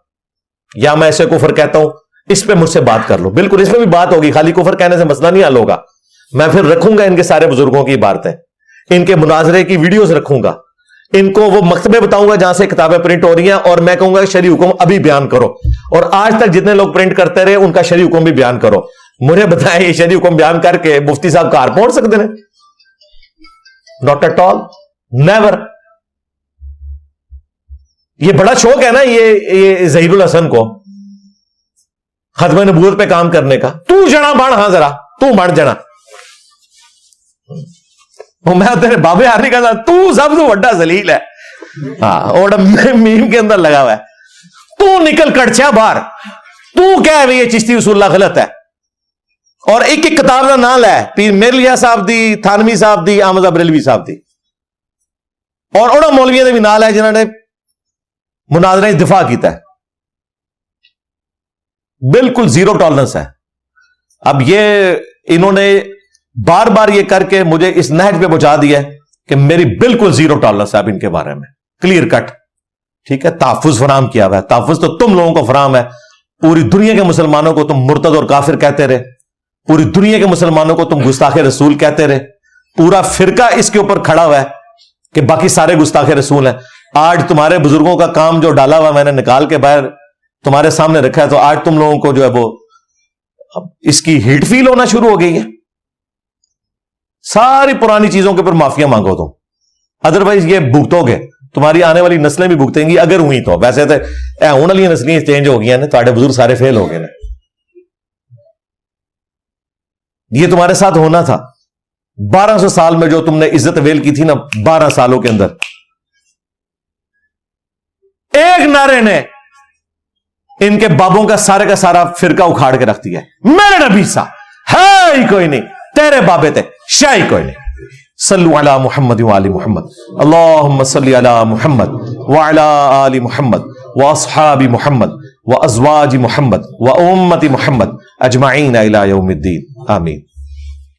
یا میں ایسے کفر کہتا ہوں, اس پہ مجھ سے بات کر لو. بالکل اس پہ بھی بات ہوگی, خالی کفر کہنے سے مسئلہ نہیں حل ہوگا. میں پھر رکھوں گا ان کے سارے بزرگوں کی عبارتیں, ان کے مناظرے کی ویڈیوز رکھوں گا, ان کو وہ مکتبے بتاؤں گا جہاں سے کتابیں پرنٹ ہو رہی ہیں, اور میں کہوں گا کہ شرعی حکم ابھی بیان کرو. اور آج تک جتنے لوگ پرنٹ کرتے رہے ان کا شرعی حکم بھی بیان کرو. مجھے بتائیں یہ شرعی حکم بیان کر کے مفتی صاحب کار پہنچ سکتے ہیں؟ Not at all, never. یہ بڑا شوق ہے نا یہ ظہیر الحسن کو ختم نبوت پہ کام کرنے کا. تو جنا بڑھ, ہاں ذرا تو بڑھ جنا. میں تیرے بابے آرنے کا تو سب سے بڑا ذلیل ہے. ہاں, اور میم کے اندر لگا ہوا ہے. تو نکل کڑچیا باہر, تو کیا ہے یہ چشتی رسول اللہ غلط ہے. اور ایک ایک کتاب کا نام ہے, پیر میر علی شاہ صاحب دی, تھانوی صاحب دی, احمد بریلوی صاحب دی, اور اوڑا مولویوں نے بھی نال ہے جنہوں نے مناظرے دفاع کیتا ہے. بالکل زیرو ٹالرنس ہے. اب یہ انہوں نے بار بار یہ کر کے مجھے اس نہج پہ پہنچا دیا ہے کہ میری بالکل زیرو ٹالرنس ہے اب ان کے بارے میں, کلیئر کٹ. ٹھیک ہے, تحفظ فراہم کیا ہوا ہے. تحفظ تو تم لوگوں کو فراہم ہے. پوری دنیا کے مسلمانوں کو تم مرتد اور کافر کہتے رہے, پوری دنیا کے مسلمانوں کو تم گستاخ رسول کہتے رہے. پورا فرقہ اس کے اوپر کھڑا ہوا ہے کہ باقی سارے گستاخ رسول ہیں. آج تمہارے بزرگوں کا کام جو ڈالا ہوا میں نے نکال کے باہر تمہارے سامنے رکھا ہے, تو آج تم لوگوں کو جو ہے وہ اس کی ہیٹ فیل ہونا شروع ہو گئی ہے. ساری پرانی چیزوں کے اوپر معافیا مانگو تم, ادروائز یہ بھگتو گے. تمہاری آنے والی نسلیں بھی بھگتیں گی اگر ہوئی تو. ویسے تو ہونے والی نسلیں چینج ہو گئی ہیں, تمہارے بزرگ سارے فیل ہو گئے. یہ تمہارے ساتھ ہونا تھا. 1200 سال میں جو تم نے عزت ویل کی تھی نا, 12 سالوں کے اندر ایک نعرے نے ان کے بابوں کا سارے سارا فرقہ اکھاڑ کے رکھ دیا. میرے نبی سا ہے ہی کوئی نہیں, تیرے بابے تھے شاہی کوئی نہیں. صلو علی محمد وعلی محمد, اللہم صلی علی محمد وعلی آل محمد واصحاب محمد وازواج محمد وامت محمد اجمعین الی یوم الدین, آمین.